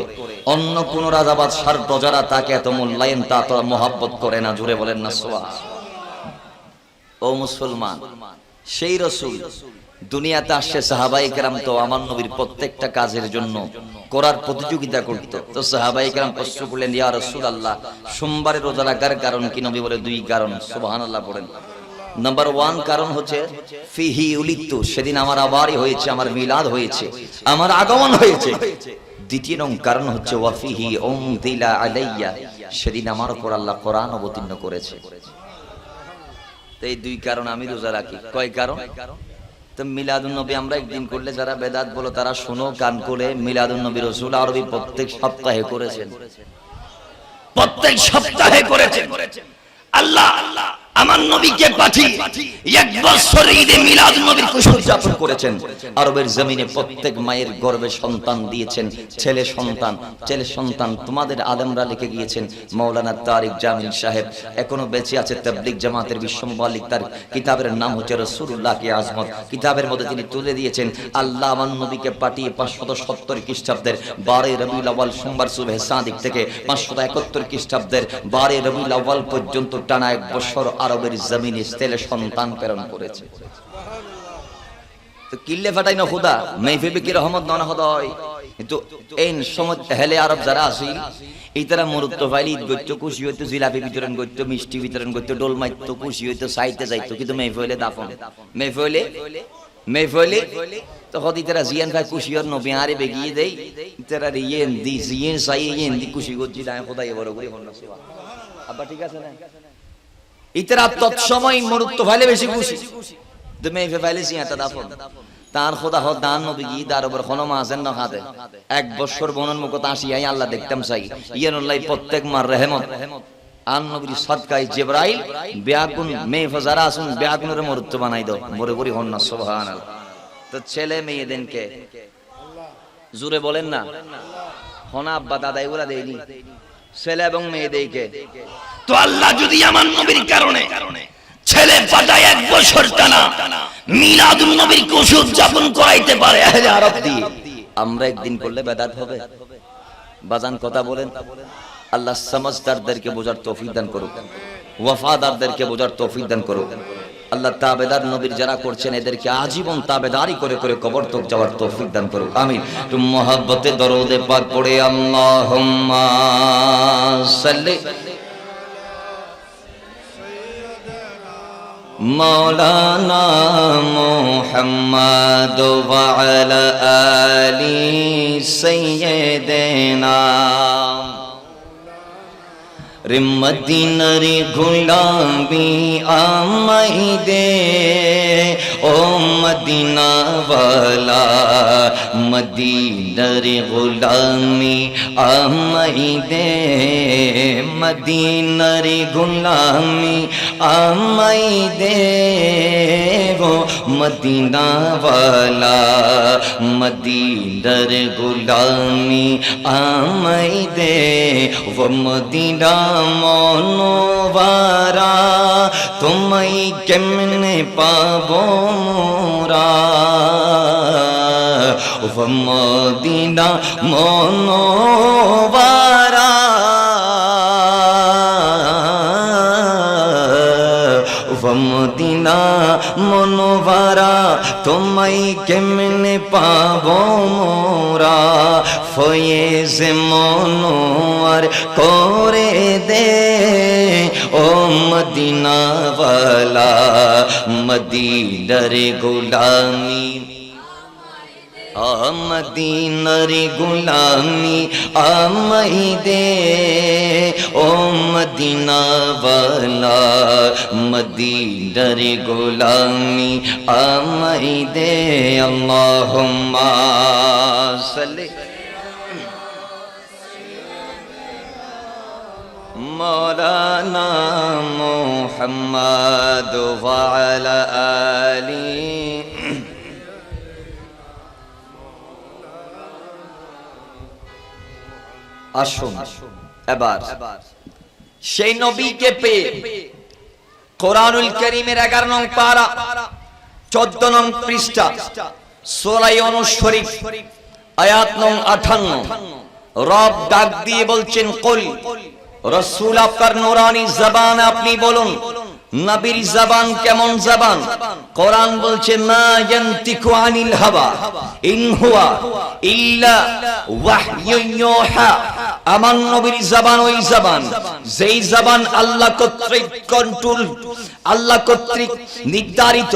অন্য কোন রাজা বাদশার প্রজারা তাকে এত মূল্যায়ন, তা তো মহব্বত করে না। জোরে বলেন না সুবহান। ও মুসলমান, সেই রাসূল দুনিয়াতে আসছে, সাহাবায়ে কেরাম তো আমার নবীর প্রত্যেকটা কাজের জন্য করার প্রতিযোগিতা করত। তো সাহাবায়ে কেরাম প্রশ্ন করলেন, ইয়া রাসূলুল্লাহ, সোমবারে রোজা রাখার কারণ কি? নবী বলে 2 কারণ। সুবহানাল্লাহ পড়েন। নাম্বার 1 কারণ হচ্ছে ফিহি উলিদতু, সেদিন আমার আবারই হয়েছে, আমার মিলাদ হয়েছে, আমার আগমন হয়েছে। 2 নং কারণ হচ্ছে ওয়া ফিহি উনজিলা আলাইয়া, সেদিন আমার উপর আল্লাহ কোরআন অবতীর্ণ করেছে। তো এই দুই কারণ আমি রোজা রাখি। কয় কারণ? তো মিলাদুন নবী আমরা একদিন করলে যারা বেদাত বলো তারা শোনো কান করে। মিলাদুন নবী রাসূল আরবি প্রত্যেক সপ্তাহে করেছেন, প্রত্যেক সপ্তাহে করেছেন। আল্লাহ আমার নবীকে পাঠিয়ে এক বছর ঈদে মিলাদুন নবীর কুশল উদযাপন করেছেন। আরবের জমিনে প্রত্যেক মায়ের গর্ভে সন্তান দিয়েছেন, ছেলে সন্তান। ছেলে সন্তান তোমাদের আলেমরা লিখে গিয়েছেন। মাওলানা তারিক জামিল সাহেব এখনো বেঁচে আছে, তাবলীগ জামাতের বিশ্ব মুবাল্লিগ। তার কিতাবের নাম হচ্ছে রাসূলুল্লাহ কি আজমত। কিতাবের মধ্যে তিনি তুলে দিয়েছেন আল্লাহ আমার নবীকে পাঠিয়ে 570 খ্রিস্টাব্দের 12 রবিউল আউয়াল সোমবার সুবহে সাদিক থেকে 571 খ্রিস্টাব্দের 12 রবিউল আউয়াল পর্যন্ত টানা এক বছর আরবের জমিনে ছেলে সন্তান প্রেরণ করেছে। তো কিল্লে ফাটাই না খুদা মেহফিবে কি রহমত না হদয়। কিন্তু এই সময় হেলে আরব যারা আসিল এই তারা মুরুত্ব ফাইলি ঈদ করতো, খুশি হইতো, জিলাপি বিতরণ করতো, মিষ্টি বিতরণ করতো, ডোল মারতো, খুশি হইতো, চাইতে যাইতো। কিন্তু মেহফিলে দাফন মেহফিলে তো হদি তারা জিয়ান ভাই খুশি হর নবী আরে বেগিয়ে দেই তারা ইয়েন দি জিয়েন চাই ইয়েন দি খুশি করছি না খোদাই বড় করে হন না আব্বা ঠিক আছে না। ইতরা তৎসময় মুরুত্ব ফাইলে বেশি খুশি তো মেহফিলে ফাইলে জিয়াটা দাফন তার খোদা হদ দান নবী গি দার উপর কোনো মাসেন না খাতে এক বছর বনন মুখ আসি আই আল্লাহ দেখতাম চাই ইয়ানুল্লাহ প্রত্যেক মার রহমত আন নবীর সদকায় জিবরাইল বেয়াগুন মেহফিল যারা আসুন বেয়াগুনের মুরুত্ব বানাই দাও বড় করে হন না সুবহানাল্লাহ। তো ছেলে মেয়েদেরকে জোরে বলেন না হনা আব্বা দাদা এগুলা দেয়নি ছেলে এবং মেয়েদেরকে। তো আল্লাহ যদি আমার নবীর কারণে ছেলে পাঠায় এক বছর টানা মিলাদুন নবীর কুশল উদযাপন করাইতে পারে আহলে আরব দিয়ে আমরা একদিন করলে বেদাত হবে? বাজান কথা বলেন। আল্লাহ সমঝদারদেরকে বোঝার তৌফিক দান করুক, ওয়াফাদারদেরকে বোঝার তৌফিক দান করুক। আল্লাহ তাবেদার নবীর যারা করছেন এদেরকে আজীবন তাবেদারি করে করে কবর তক যাওয়ার তৌফিক দান করুক। আমিন। তুমি মুহাব্বতে দরুদে পাক পড়ে আল্লাহুম্মা সাল্লি মাওলানা মুহাম্মদ ওয়া আলা আলি সাইয়্যিদিনা রে মদিনার গোলামি আমাই দে ও মদিনা ওয়ালা মদিনার গোলামি আমাই দে মদিনার গোলামি আমাই দে গো মদিনা ওয়ালা মদিনার গোলামি আমাই দে ও মদিনা মনোবারা তোমায় কেমনে পাবো মোরা ও মদিনা মনোবারা ও মদিনা মনোবারা তোমায় কেমনে পাবো মোরা ফয়েজ মনোয়ার করে দে ও মদিনা ওয়ালা মদিনার গোলামি মদিনার গোলামি আমাই দে ও মদিনা ওয়ালা মদিনার গোলামি আমাই দে আল্লাহুম্মা সাল্লি মাওলানা মুহাম্মদ ওয়া আলা আলি আসুন এবার সেই নবীকে পেয়ে কোরআনুল কারীমের 11 নং পারা 14 নং পৃষ্ঠা সূরা ইউনূস শরীফ আয়াত নং 58 রব ডাক দিয়ে বলছেন কুল রাসূল আপনার নূরানী জবান আপনি বলুন নবীর জবান কেমন জবান? কোরআন বলছে মা ইয়ান্তিকু আনিল হাওয়া ইন হুয়া ইল্লা ওয়াহয়ুন ইউহা। আমার নবীর জবান ওই জবান যেই জবান আল্লাহ কর্তৃক কন্ট্রোল, আল্লাহ কর্তৃক নির্ধারিত,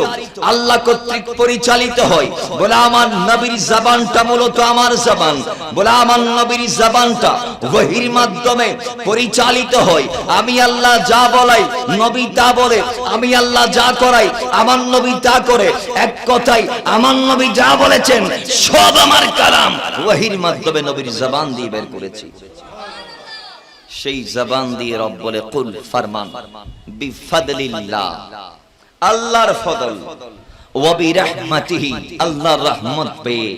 আল্লাহ কর্তৃক পরিচালিত হয়। বলে আমার নবীর জবানটা মূলত আমার জবান, বলে আমার নবীর জবানটা ওহীর মাধ্যমে পরিচালিত হয়। আমি আল্লাহ যা বলাই নবী তা বলে, আমি আল্লাহ যা করাই আমার নবী তা করে। এক কথাই আমার নবী যা বলেছেন সব আমার কালাম, ওয়াহির মাধ্যমে নবীর জবান দিয়ে বের করেছি। সেই জবান দিয়ে রব বলে, কুল ফরমান বিফাদলিল্লাহ, আল্লাহর ফজল, ওয়া বিরহমাতিহি, আল্লাহর রহমত পেয়ে,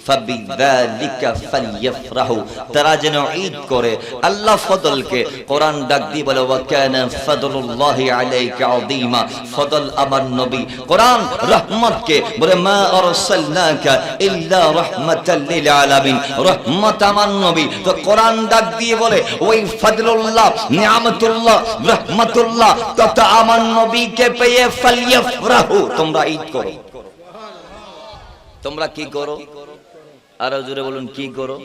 ফাবিযালিকা ফালইফরাহু, তারা যেন ঈদ করে আল্লাহ ফজলকে। কোরআন ডাক দিয়ে বলে, ওয়া কানা ফাদলুল্লাহি আলাইকা আযীমা, ফজল আমার নবী। কোরআন রহমতকে বলে, মা আরসালনাকা ইল্লা রাহমাতাল লিল আলামিন, রহমত আমার নবী। তো কোরআন ডাক দিয়ে বলে, ওই ফজলুল্লাহ, নিয়ামতুল্লাহ, রহমতুল্লাহ তথা আমার নবীকে পেয়ে ফালইফরাহু, তোমরা ঈদ করো। তোমরা কি করো? আরো জোরে বলুন, কি করো?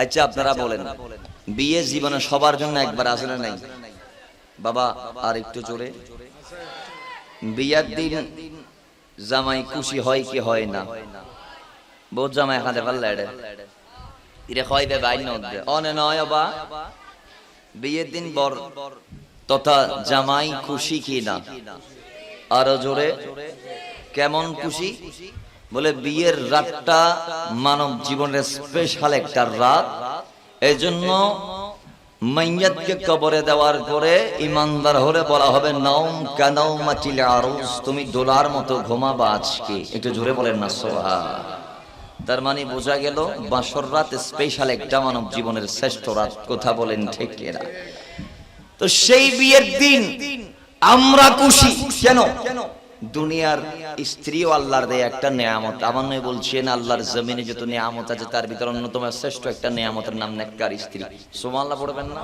আচ্ছা আপনারা বলেন, বিয়ে জীবনে সবার জন্য একবার আসে না নাই? বাবা আর একটু জোরে। বিয়ের দিন জামাই খুশি হয় কি হয় না? বহুত জামাই খাতে পারলে ইরে হয় দে বাইন দে অনে নয় বা বিয়ের দিন বর তথা জামাই খুশি কি না? আরো জোরে, কেমন খুশি? বলে বিয়ের রাতটা মানব জীবনের স্পেশাল একটা রাত। এজন্য মাইয়াতকে কবরে দেওয়ার পরে ইমানদার হলে বলা হবে, নাওম কানাউমাতিল আরুস, তুমি দোলার মতো ঘুমাবা আজকে। একটু জোরে বলেন না সুবহান। তার মানে বোঝা গেল বাসর রাত স্পেশাল একটা মানব জীবনের শ্রেষ্ঠ রাত। কথা বলেন ঠিক কিনা? তো সেই বিয়ের দিন আমরা খুশি কেন? দুনিয়ার স্ত্রীও আল্লাহর দেয়া একটা নিয়ামত। আমার নয় বলছেন, আল্লাহর জমিনে যত নিয়ামত আছে তার ভিতর অন্যতম শ্রেষ্ঠ একটা নিয়ামতের নাম নেককার স্ত্রী। সুবহানাল্লাহ পড়বেন না?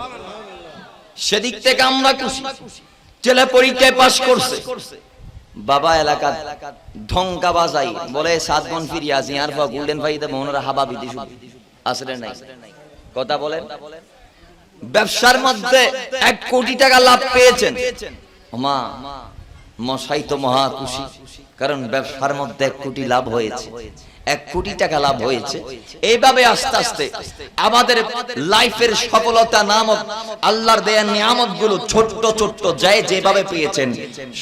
সেদিক থেকে আমরা খুশি। ছেলে পরীক্ষায় পাস করছে, বাবা এলাকা ঢঙ্কা বাজাই বলে, 7 গুণ ফিরিয়ে আসি আর গোল্ডেন ফাইদে মহনরা হাবা বিদেশ আসলে নাই। কথা বলেন, ব্যবসার মধ্যে 1 কোটি টাকা লাভ পেয়েছেন, মা মশাই তো মহা খুশি, কারণ ব্যবসার মধ্যে 1 কোটি লাভ হয়েছে, 1 কোটি টাকা লাভ হয়েছে। এইভাবে আস্তে আস্তে আমাদের লাইফের সফলতা নামক আল্লাহর দেয়া নিয়ামত গুলো ছোট্ট ছোট্ট যায় যেভাবে পেয়েছেন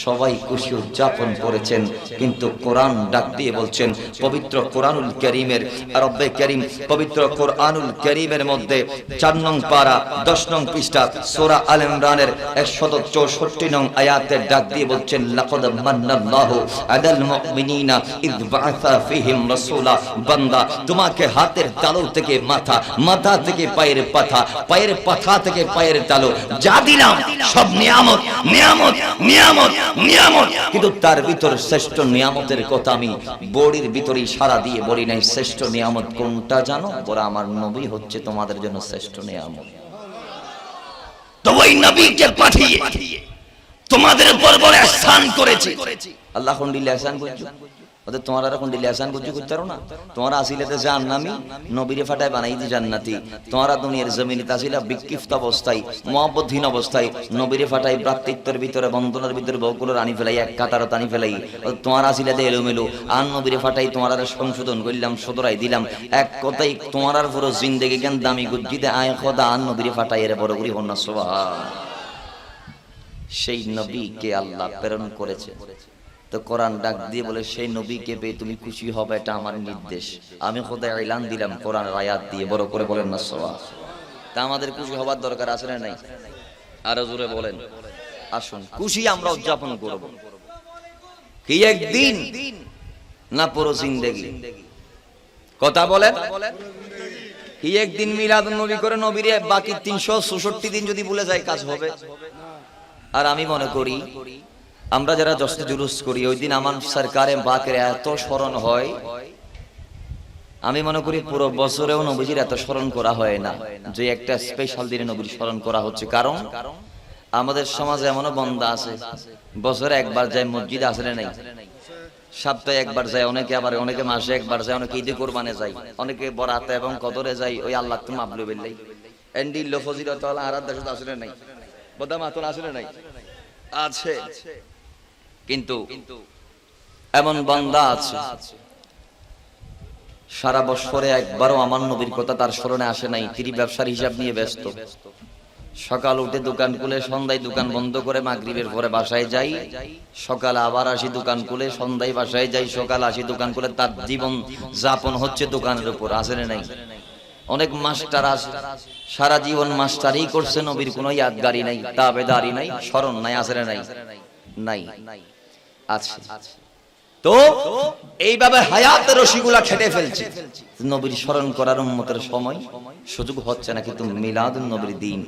সবাই খুশি উদযাপন করেছেন। কিন্তু কোরআন ডাক দিয়ে বলছেন, পবিত্র কোরআনুল কারীমের রব্বে কারীম পবিত্র কোরআনুল কারীমের মধ্যে 4 নং পারা 10 নং পৃষ্ঠা সূরা আল ইমরানের 164 নং আয়াতে ডাক দিয়ে বলছেন, লাকাদ মান্নাল্লাহু আলাল মুমিনিনা ইয বাআসা ফীহিম রাসূলা। বান্দা, তোমাকে হাতের তালু থেকে মাথা, মাথা থেকে পায়ের পাতা, পায়ের পাতা থেকে পায়ের তালু যা দিলাম সব নিয়ামত, নিয়ামত, নিয়ামত, নিয়ামত। কিন্তু তার ভিতর শ্রেষ্ঠ নিয়ামতের কথা আমি বড়ির ভিতরে ইশারা দিয়ে বলি নাই। শ্রেষ্ঠ নিয়ামত কোনটা জানো? বলে, আমার নবী হচ্ছে তোমাদের জন্য শ্রেষ্ঠ নিয়ামত। তো ওই নবীকে পাঠিয়ে তোমাদের উপর বড় ihsan করেছে। আল্লাহ কোন দিলে ihsan করছো? ওদের তোমারা কোন দিলে ihsan করছো করতে পারো না? তোমরা আসিলেতে জান্নামী, নবীরে ফাটায় বানাই দি জান্নাতি। তোমরা দুনিয়ার জমিনে আসিলা বিক্ষিপ্ত অবস্থায়, মহব্বতহীন অবস্থায়, নবীরে ফাটাই ভ্রাতৃত্বের ভিতরে, বন্ধনের ভিতরে বউগুলো আনি ফেলাই, এক কাতারত আনি ফেলাই। তোমরা আসিলেতে এলোমেলো, আর নবীরে ফাটাই তোমারা সংশোধন করলাম, সদরাই দিলাম। এক কথাই তোমার পুরো জিন্দেগি জ্ঞান দামি গুজ্জিতে আয় খোদা আর নবীরে ফাটাই এর বড় করি হন না সুবহান। সেই নবীকে আল্লাহ প্রেরণ করেছে। তো কোরআন ডাক দিয়ে বলে, সেই নবীকে পেয়ে তুমি খুশি হবে, এটা আমার নির্দেশ। আমি খোদা এলান দিলাম কোরআন আয়াত দিয়ে, বড় করে বলেন না সুবহান। তা আমাদের খুশি হবার দরকার আছে না নাই? আরো জোরে বলেন। আসুন খুশি আমরা উদযাপন করব। কি একদিন না পুরো জিন্দেগি? কথা বলেন। কি একদিন মিলাদুন নবী করে নবীরে বাকি 366 দিন যদি ভুলে যায় কাজ হবে? আর আমি মনে করি আমরা যারা জশ্নে জুলুস করি ওই দিন আমার সরকারে পাকের এত স্মরণ হয়, আমি মনে করি পুরো বছরেও নবীজির এত স্মরণ করা হয় না, যে একটা স্পেশাল দিনে নবীর স্মরণ করা হচ্ছে। কারণ আমাদের সমাজে এমনও বান্দা আছে বছরে একবার যায় মসজিদে, আসলে নাই, সপ্তাহে একবার যায়, অনেকে আবার অনেকে মাসে একবার যায়, অনেকে ঈদে কোরবানে যায়, অনেকে বরাতে এবং কদরে যায়। ওই আল্লাহ তুমি মাবলু বিল্লাই এন্ডি লফজিলত আরাদ দেশ আসলে নাই, বদামাত আসলে নাই, আছে। কিন্তু এমন বান্দা আছে সারা বছরে একবারও আমার নবীর কথা তার স্মরণে আসে নাই। তিনি ব্যবসার হিসাব নিয়ে ব্যস্ত, সকাল উঠে দোকান খুলে সন্ধ্যায় দোকান বন্ধ করে মাগরিবের পরে বাসায় যাই, সকালে আবার আসি দোকান খুলে সন্ধ্যায় বাসায় যাই, সকাল আসি দোকান খুলে। তার জীবন যাপন হচ্ছে দোকানের উপর, আছে না নাই? অনেক মাস্টার আছে সারা জীবন মাস্টারই করছে, নবীর কোনো ইয়াদগারি নাই, তাবেদারি নাই, স্মরণ নাই, আছে না নাই? নাই, আছে। তো এইভাবে হায়াতের রশিগুলা খেটে ফেলছে, নবীর স্মরণ করার উম্মতের সময় সুযোগ হচ্ছে না। কিন্তু মিলাদুন নবীর দিন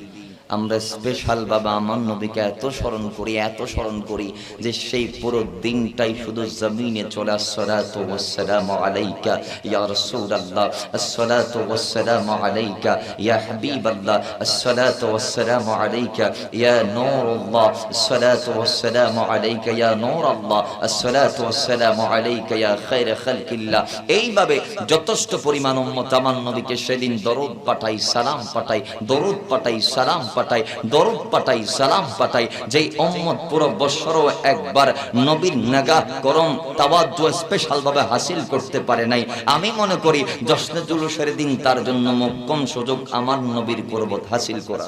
আমরা স্পেশাল বাবা আমার নবীকে এত স্মরণ করি, এত স্মরণ করি যে সেই পুরো দিনটাই শুধু জমিনে চলে আসসালাতু ওয়াসসালামু আলাইকা ইয়া রাসূলুল্লাহ, আসসালাতু ওয়াসসালামু আলাইকা ইয়া হাবিবাল্লাহ, আসসালাতু ওয়াসসালামু আলাইকা ইয়া নূরুল্লাহ, আসসালাতু ওয়াসসালামু আলাইকা ইয়া নূরাল্লাহ, আসসালাতু ওয়াসসালামু আলাইকা ইয়া খায়রা খালকিল্লাহ। এইভাবে যথেষ্ট পরিমাণ উম্মত আমার নবীকে সেদিন দরুদ পাঠাই, সালাম পাঠাই, দরুদ পাঠাই, সালাম পাঠাই, দরুদ পাঠাই, সালাম পাঠাই। যেই উম্মত পুরো বছরও একবার নবীর নিগাহ করম তাওয়াজ্জু স্পেশাল ভাবে হাসিল করতে পারে নাই, আমি মনে করি জশ্নে জুলুসের দিন তার জন্য মোক্ষম সুযোগ আমার নবীর কুরবত হাসিল করা।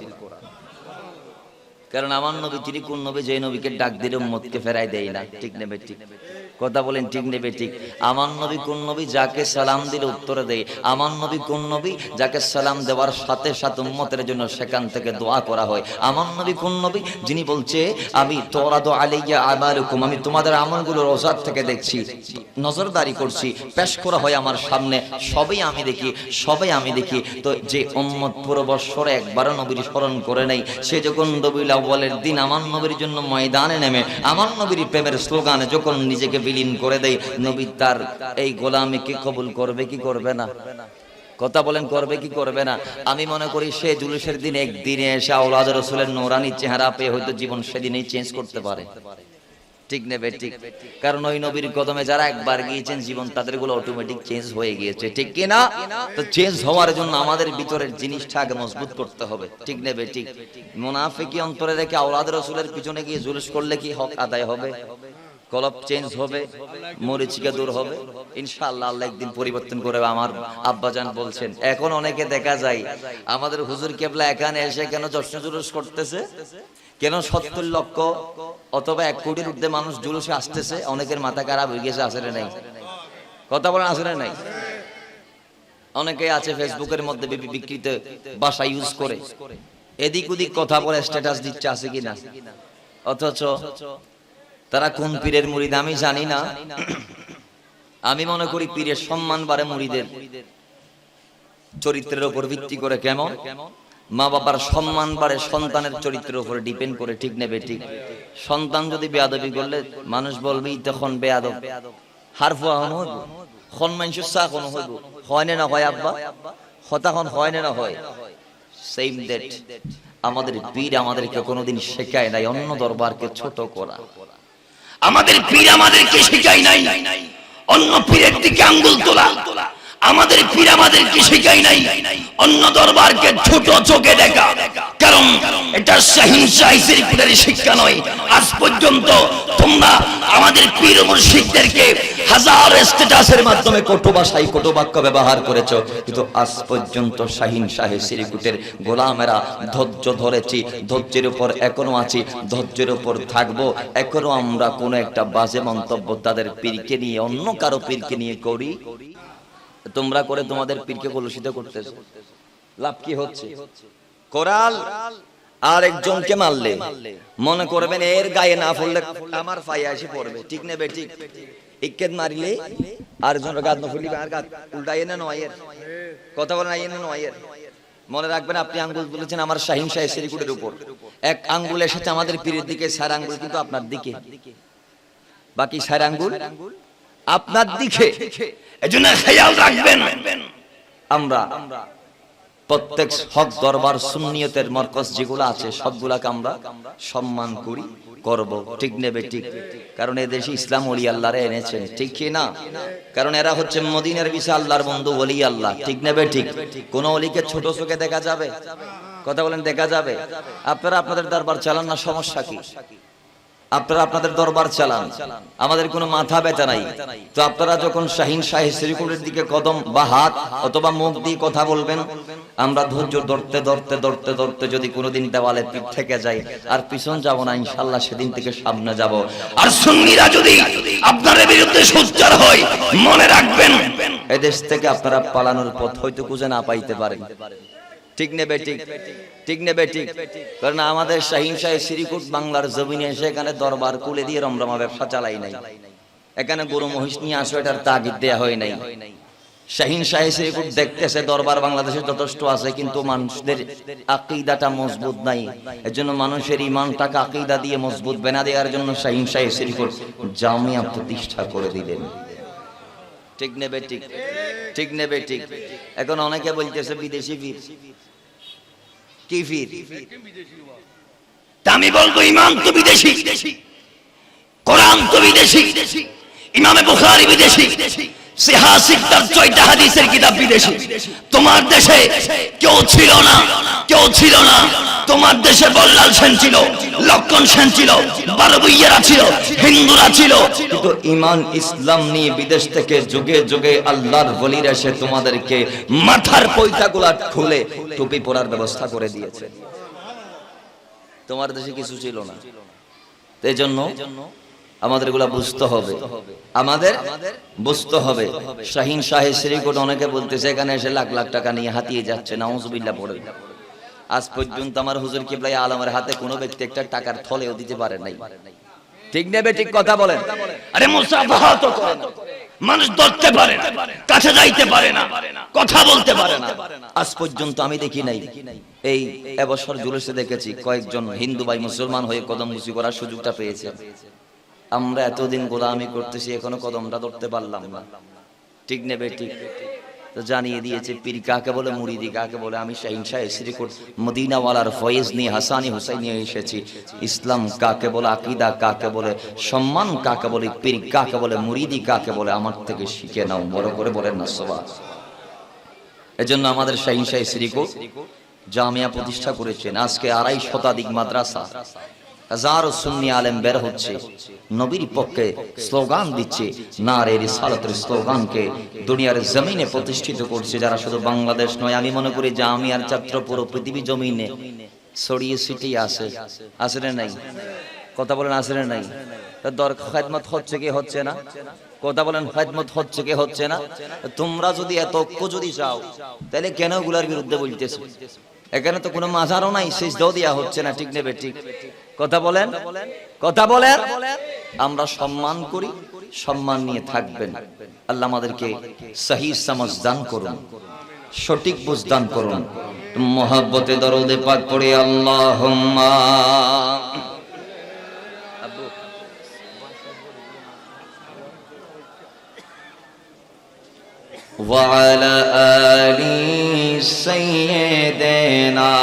কারণ আমার নবী তিনি কোন নবী যে নবীকে ডাক দিলে উম্মতকে ফেরাই দেয় না, ঠিক নেবে ঠিক? কথা বলেন ঠিক নেবে ঠিক? আমার নবী কোন নবী যাকে সালাম দিলে উত্তরে দেয়? আমার নবী কোন নবী যাকে সালাম দেওয়ার সাথে সাথে উম্মতের জন্য সেখান থেকে দোয়া করা হয়? আমার নবী কোন নবী যিনি বলছে আমি তোরাদু আলাইয়া আমালুকুম, আমি তোমাদের আমলগুলো রোজার থেকে দেখছি, নজরদারি করছি, পেশ করা হয় আমার সামনে, সবই আমি দেখি, সবই আমি দেখি। তো যে উম্মত পুরো বছরে একবারও নবীর স্মরণ করে নাই, সে যখন রবিউল আউয়ালের দিন আমার নবীর জন্য ময়দানে নেমে আমার নবীর প্রেমের স্লোগানে যখন নিজেকে বিলীন করে দেয়, নবী তার এই গোলামিকে কবুল করবে কি করবে না? কথা বলেন করবে কি করবে না? আমি মনে করি সে জুলুসের দিন একদিনে এসে আওলাদ রাসূলের নূরানি চেহারা পেয়ে হয়তো জীবন সেদিনই চেঞ্জ করতে পারে, ঠিক নেবে ঠিক? কারণ ওই নবীর কদমে যারা একবার গিয়েছেন জীবন তাদের গুলো অটোমেটিক চেঞ্জ হয়ে গিয়েছে, ঠিক কি না? তো চেঞ্জ হওয়ার জন্য আমাদের ভিতরের জিনিসটা আগে মজবুত করতে হবে, ঠিক নেবে ঠিক? মুনাফিকি অন্তরে রেখে আওলাদ রাসূলের পিছনে গিয়ে জুলুস করলে কি হক আদায় হবে? কলব চেঞ্জ হবে, মরিচিকা দূর হবে ইনশাআল্লাহ। আল্লাহ একদিন পরিবর্তন করে। আমার আব্বাজান বলছেন এখন অনেকে দেখা যায় আমাদের হুজুর কেবলা এখানে এসে কেন জশ্ন জুলুস করতেছে, কেন 70 লক্ষ অথবা 1 কোটির ঊর্ধ্বে মানুষ জুলুসে আসতেছে, অনেকের মাথা খারাপ হয়ে গেছে, আসলে নাই? কথা বলেন আসলে নাই? অনেকে আছে ফেসবুকের মধ্যে বিকৃত ভাষা ইউজ করে এদিক ওদিক কথা বলে স্ট্যাটাস দিচ্ছে, আছে কিনা? অথচ তারা কোন পীরের মুরিদ আমি জানি না। আমি মনে করি পীরের সম্মান বাড়ে মুরিদের চরিত্রের উপর ভিত্তি করে। কেমন? মা বাবার সম্মান বাড়ে সন্তানের চরিত্রের উপর ডিপেন্ড করে, ঠিক নেবে ঠিক? সন্তান যদি বেয়াদবি করলে মানুষ বলবেই তখন বেয়াদব, হারফুয়া হন হইব, খন মানুষের চা কোন হইব, হয় না হয় আব্বা, হতাখন হয় না হয়। সেম দ্যাট আমাদের পীর আমাদেরকে কোনোদিন শেখায় নাই অন্য দরবারকে ছোট করা। আমাদের পীর আমাদেরকে শেখায় নাই অন্য পীরের দিকে আঙ্গুল তোলা। আমাদের পীর আমাদেরকে শেখায় নাই অন্য দরবারকে ছোট চোখে দেখা। কারণ এটা শাহিনশাহী শ্রীপুরের শিক্ষা নয়। আজ পর্যন্ত তোমরা আমাদের পীর মুর্শিদদেরকে হাজার স্ট্যাটাসের মাধ্যমে কটু ভাষায় কটু বাক্য ব্যবহার করেছো, কিন্তু আজ পর্যন্ত শাহিনশাহী শ্রীকুটের গোলামেরা ধৈর্য ধরেছি, ধৈর্যের উপর এখনো আছি, ধৈর্যের উপর থাকবো। এখনো আমরা কোনো একটা বাজে মন্তব্য তাদের পীরকে নিয়ে অন্য কারো পীরকে নিয়ে করি, তোমরা করে তোমাদের পীরকে কলুষিত করতেছো। লাভ কি হচ্ছে? কোরাল আর একজনকে মারলে মনে করবেন এর গায়ে না পড়লে আমার পায়ে এসে পড়বে, ঠিক নেবে ঠিক? ইক্কেত মারিলে আর জনের গাত না ফুলিবে, আর গাত উল্টাইয়ে না নয়। কথা বলেন আইয়ে না নয়। মনে রাখবেন আপনি আঙ্গুল তুলেছেন আমার শাহিনশাহী শ্রীকুটের উপর, এক আঙ্গুল এসেছে আমাদের পীরের দিকে, 4 আঙ্গুল কিন্তু আপনার দিকে, বাকি 4 আঙ্গুল আপনার দিকে। এজন্য খেয়াল রাখবেন আমরা প্রত্যেক হক দরবার সুন্নিয়তের মরকজ যেগুলো আছে সবগুলাকে আমরা সম্মান করি, করব, ঠিক নেবে ঠিক? কারণ এদেশে ইসলাম ওলি আল্লাহরে এনেছেন, ঠিক কি না? কারণ এরা হচ্ছে মদিনার বিষয় আল্লাহর বন্ধু ওলি আল্লাহ, ঠিক নেবে ঠিক? কোন ওলিকে ছোট চোখে দেখা যাবে? কথা বলেন দেখা যাবে? আপনারা আপনাদের দরবার চালান না, সমস্যা কি? আপনারা আপনাদের দরবার চালান, আমাদের কোনো মাথা ব্যথা নাই। তো আপনারা যখন শাহিনশাহী শ্রীকুটের দিকে কদম বা হাত অথবা মুখ দিয়ে কথা বলবেন, আমরা ধৈর্য ধরতে ধরতে ধরতে ধরতে যদি কোনোদিন দেওয়ালে পিঠ থেকে যাই আর পিছন যাব না, ইনশাআল্লাহ সেদিন থেকে সামনে যাব। আর সুন্নিরা যদি আপনাদের বিরুদ্ধে সোচ্চার হয়, মনে রাখবেন এদেশ থেকে আপনারা পালানোর পথ হয়তো খুঁজে না পাইতে পারেন। ঠিক নেবে ঠিক, ঠিক নেবে ঠিক। কারণ আমাদের শাহিন শাহ শ্রীকুট বাংলার জমিনে এসে এখানে দরবার কুলে দিয়ে রমরমা ব্যবসা চালাই নাই। এখানে গরু মহিষ নিয়ে আসো এটার তাগিদ দেয়া হয় নাই। শাহিন শাহ শ্রীকুট দেখতেছে দরবার বাংলাদেশে যথেষ্ট আছে, কিন্তু মানুষদের আকীদাটা মজবুত নাই। এজন্য মানুষের ঈমানটাকে আকীদা দিয়ে মজবুত বানা দেওয়ার জন্য শাহিন শাহ শ্রীকুট জামিয়া প্রতিষ্ঠা করে দিলেন। ঠিক নেবে ঠিক, ঠিক নেবে ঠিক। এখন অনেকে বলতেছে বিদেশি ফির, কি ফির? তা আমি বলবো ইমাম তো বিদেশি, কোরআন তো বিদেশি, ইমামে বুখারী বিদেশি, সিহাহ সিত্তার ৬টা হাদিসের কিতাব বিদেশি। তোমার দেশে কেউ ছিল না, কেউ ছিল না। তোমার দেশে বল্লাল সেন ছিল, লক্ষণ সেন ছিল, বারবইয়ারা ছিল, হিন্দুরা ছিল। কিন্তু ঈমান ইসলাম নিয়ে বিদেশ থেকে যুগে যুগে আল্লাহর ওলিরা এসে তোমাদেরকে মাথার পয়তাগুলা খুলে টুপি পরার ব্যবস্থা করে দিয়েছে। তোমার দেশে কিছু ছিল না। এই জন্য আমাদের এগুলা বুঝতে হবে, আমাদের বুঝতে হবে। শাহিন শাহ শ্রীকুট অনেকে বলতেছে এখানে এসে লাখ লাখ টাকা নিয়ে হাতিয়ে যাচ্ছে, নাউজুবিল্লাহ পড়ে। আজ পর্যন্ত আমার হুজুর কিবলাই আলমের হাতে কোনো ব্যক্তি একটা টাকার থলেও দিতে পারে নাই। ঠিক নেবে ঠিক কথা বলেন। আরে মুসাফাহা তো করে না, মানুষ ধরতে পারে না, কাছে যাইতে পারে না, কথা বলতে পারে না। আজ পর্যন্ত আমি দেখি নাই। এই এবছর জুলুসে দেখেছি কয়েকজন হিন্দু ভাই মুসলমান হয়ে কদমবুসি করার সুযোগটা পেয়েছে। আমরা এতদিন গোলামি করতেছি, এখনো কদমটা ধরতে পারলাম না। ঠিক নেবে ঠিক। তো জানিয়ে দিয়েছে পীর কাকে বলে, মুরিদি কাকে বলে। আমি শাহিন শাহ শ্রীকুট মদিনাওয়ালার ফয়েজ নিয়ে, হাসানি হুসাইন নিয়ে এসেছি। ইসলাম কাকে বলে, আকীদা কাকে বলে, সম্মান কাকে বলে, পীর কাকে বলে, মুরিদি কাকে বলে, আমার থেকে শিখে নাও। বড় করে বলেন না সুবহান। এজন্য আমাদের শাহিন শাহ শ্রীকুট জামিয়া প্রতিষ্ঠা করেছেন। আজকে ২৫০ শতাধিক মাদ্রাসা, হাজারো সুন্নি আলেম বের হচ্ছে, নবীর পক্ষে স্লোগান দিচ্ছে, নারে রিসালাতের স্লোগানকে দুনিয়ার জমিনে প্রতিষ্ঠিত করছে। যারা শুধু বাংলাদেশ নয়, আমি মনে করি জামিয়ার ছাত্র পুরো পৃথিবী জমিনে ছড়িয়ে ছিটিয়ে আছে। আছে না নাই? কথা বলেন আছে না নাই? দর খেদমত হচ্ছে কি হচ্ছে না? কথা বলেন খেদমত হচ্ছে কি হচ্ছে না? তোমরা যদি এত ঐক্য যদি চাও, তাহলে কেন ওগুলার বিরুদ্ধে বলতেছো? এখানে তো কোনো মাজারও নাই, সিজদাও দেয়া হচ্ছে না। ঠিক নেবে ঠিক। কথা বলেন, কথা বলেন। আমরা সম্মান করি, সম্মান নিয়ে থাকবেন। আল্লাহ আমাদেরকে সহি সমঝ দান করুন, সঠিক বুঝ দান করুন। মোহাব্বতে দরুদে পাক পড়ে আল্লাহুম্মা وعلى آل سيدنا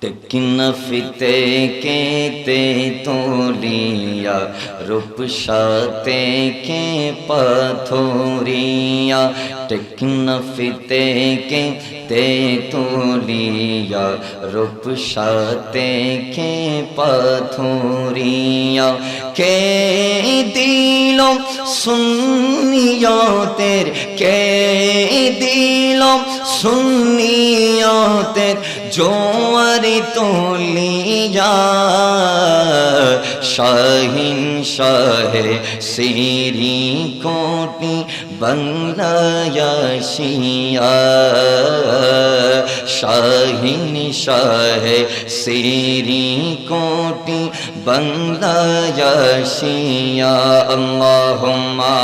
টেকনাফিতে কেতে তোলিয়া রূপসাতে কে পাথরিয়া, টেকনাফিতে কেতে তোলিয়া রূপসাতে কে পাথরিয়া, কে দিল সুন্নিয়তের, কে দিল সুন্নিয়তের জোয়ারে তোলিয়া, শাহিন শাহে শ্রীকুটি বাংলায়াশিয়া, শাহিন শাহে শ্রীকুটি বাংলায়াশিয়া। আল্লাহুম্মা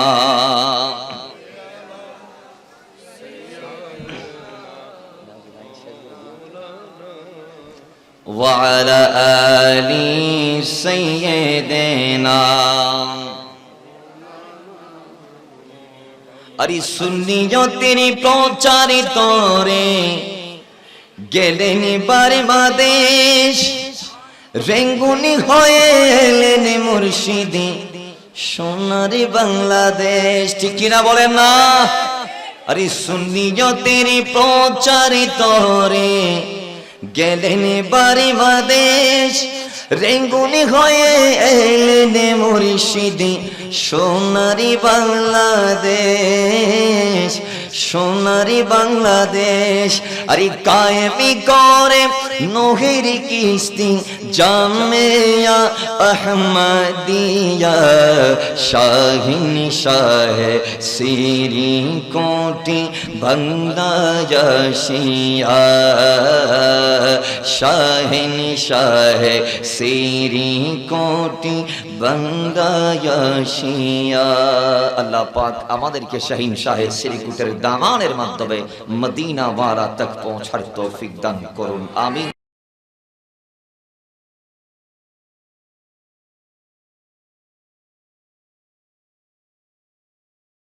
وعلى آل سيدنا। আরে সুন্নিয়তের প্রচারিত রে গেলেন বাংলাদেশ, রেঙ্গুনি হয়ে এলেন মুর্শিদি সোনার বাংলাদেশ। ঠিক কিনা বলেন না? আরে সুন্নিয়তের প্রচারিত রে গেলেন বাংলাদেশ, রেঙ্গুনি হয়ে এলেন মুর্শিদি সোনারি বাংলাদেশ, সোনারি বাংলাদেশ, আরে কায়েমি করে নোহের কিস্তি জামিয়া আহমদিয়া, শাহিন শাহ সিরি কোটি বাংলাদেশিয়া, শাহিন শাহ সিরি কোটি বাংলাদেশিয়া। আল্লাহ পাক আমাদেরকে শাহিন শাহ সিরিকুটের দামানের মাধ্যমে মদিনা ওয়ালা তক পৌঁছার তৌফিক দান করুন, আমিন।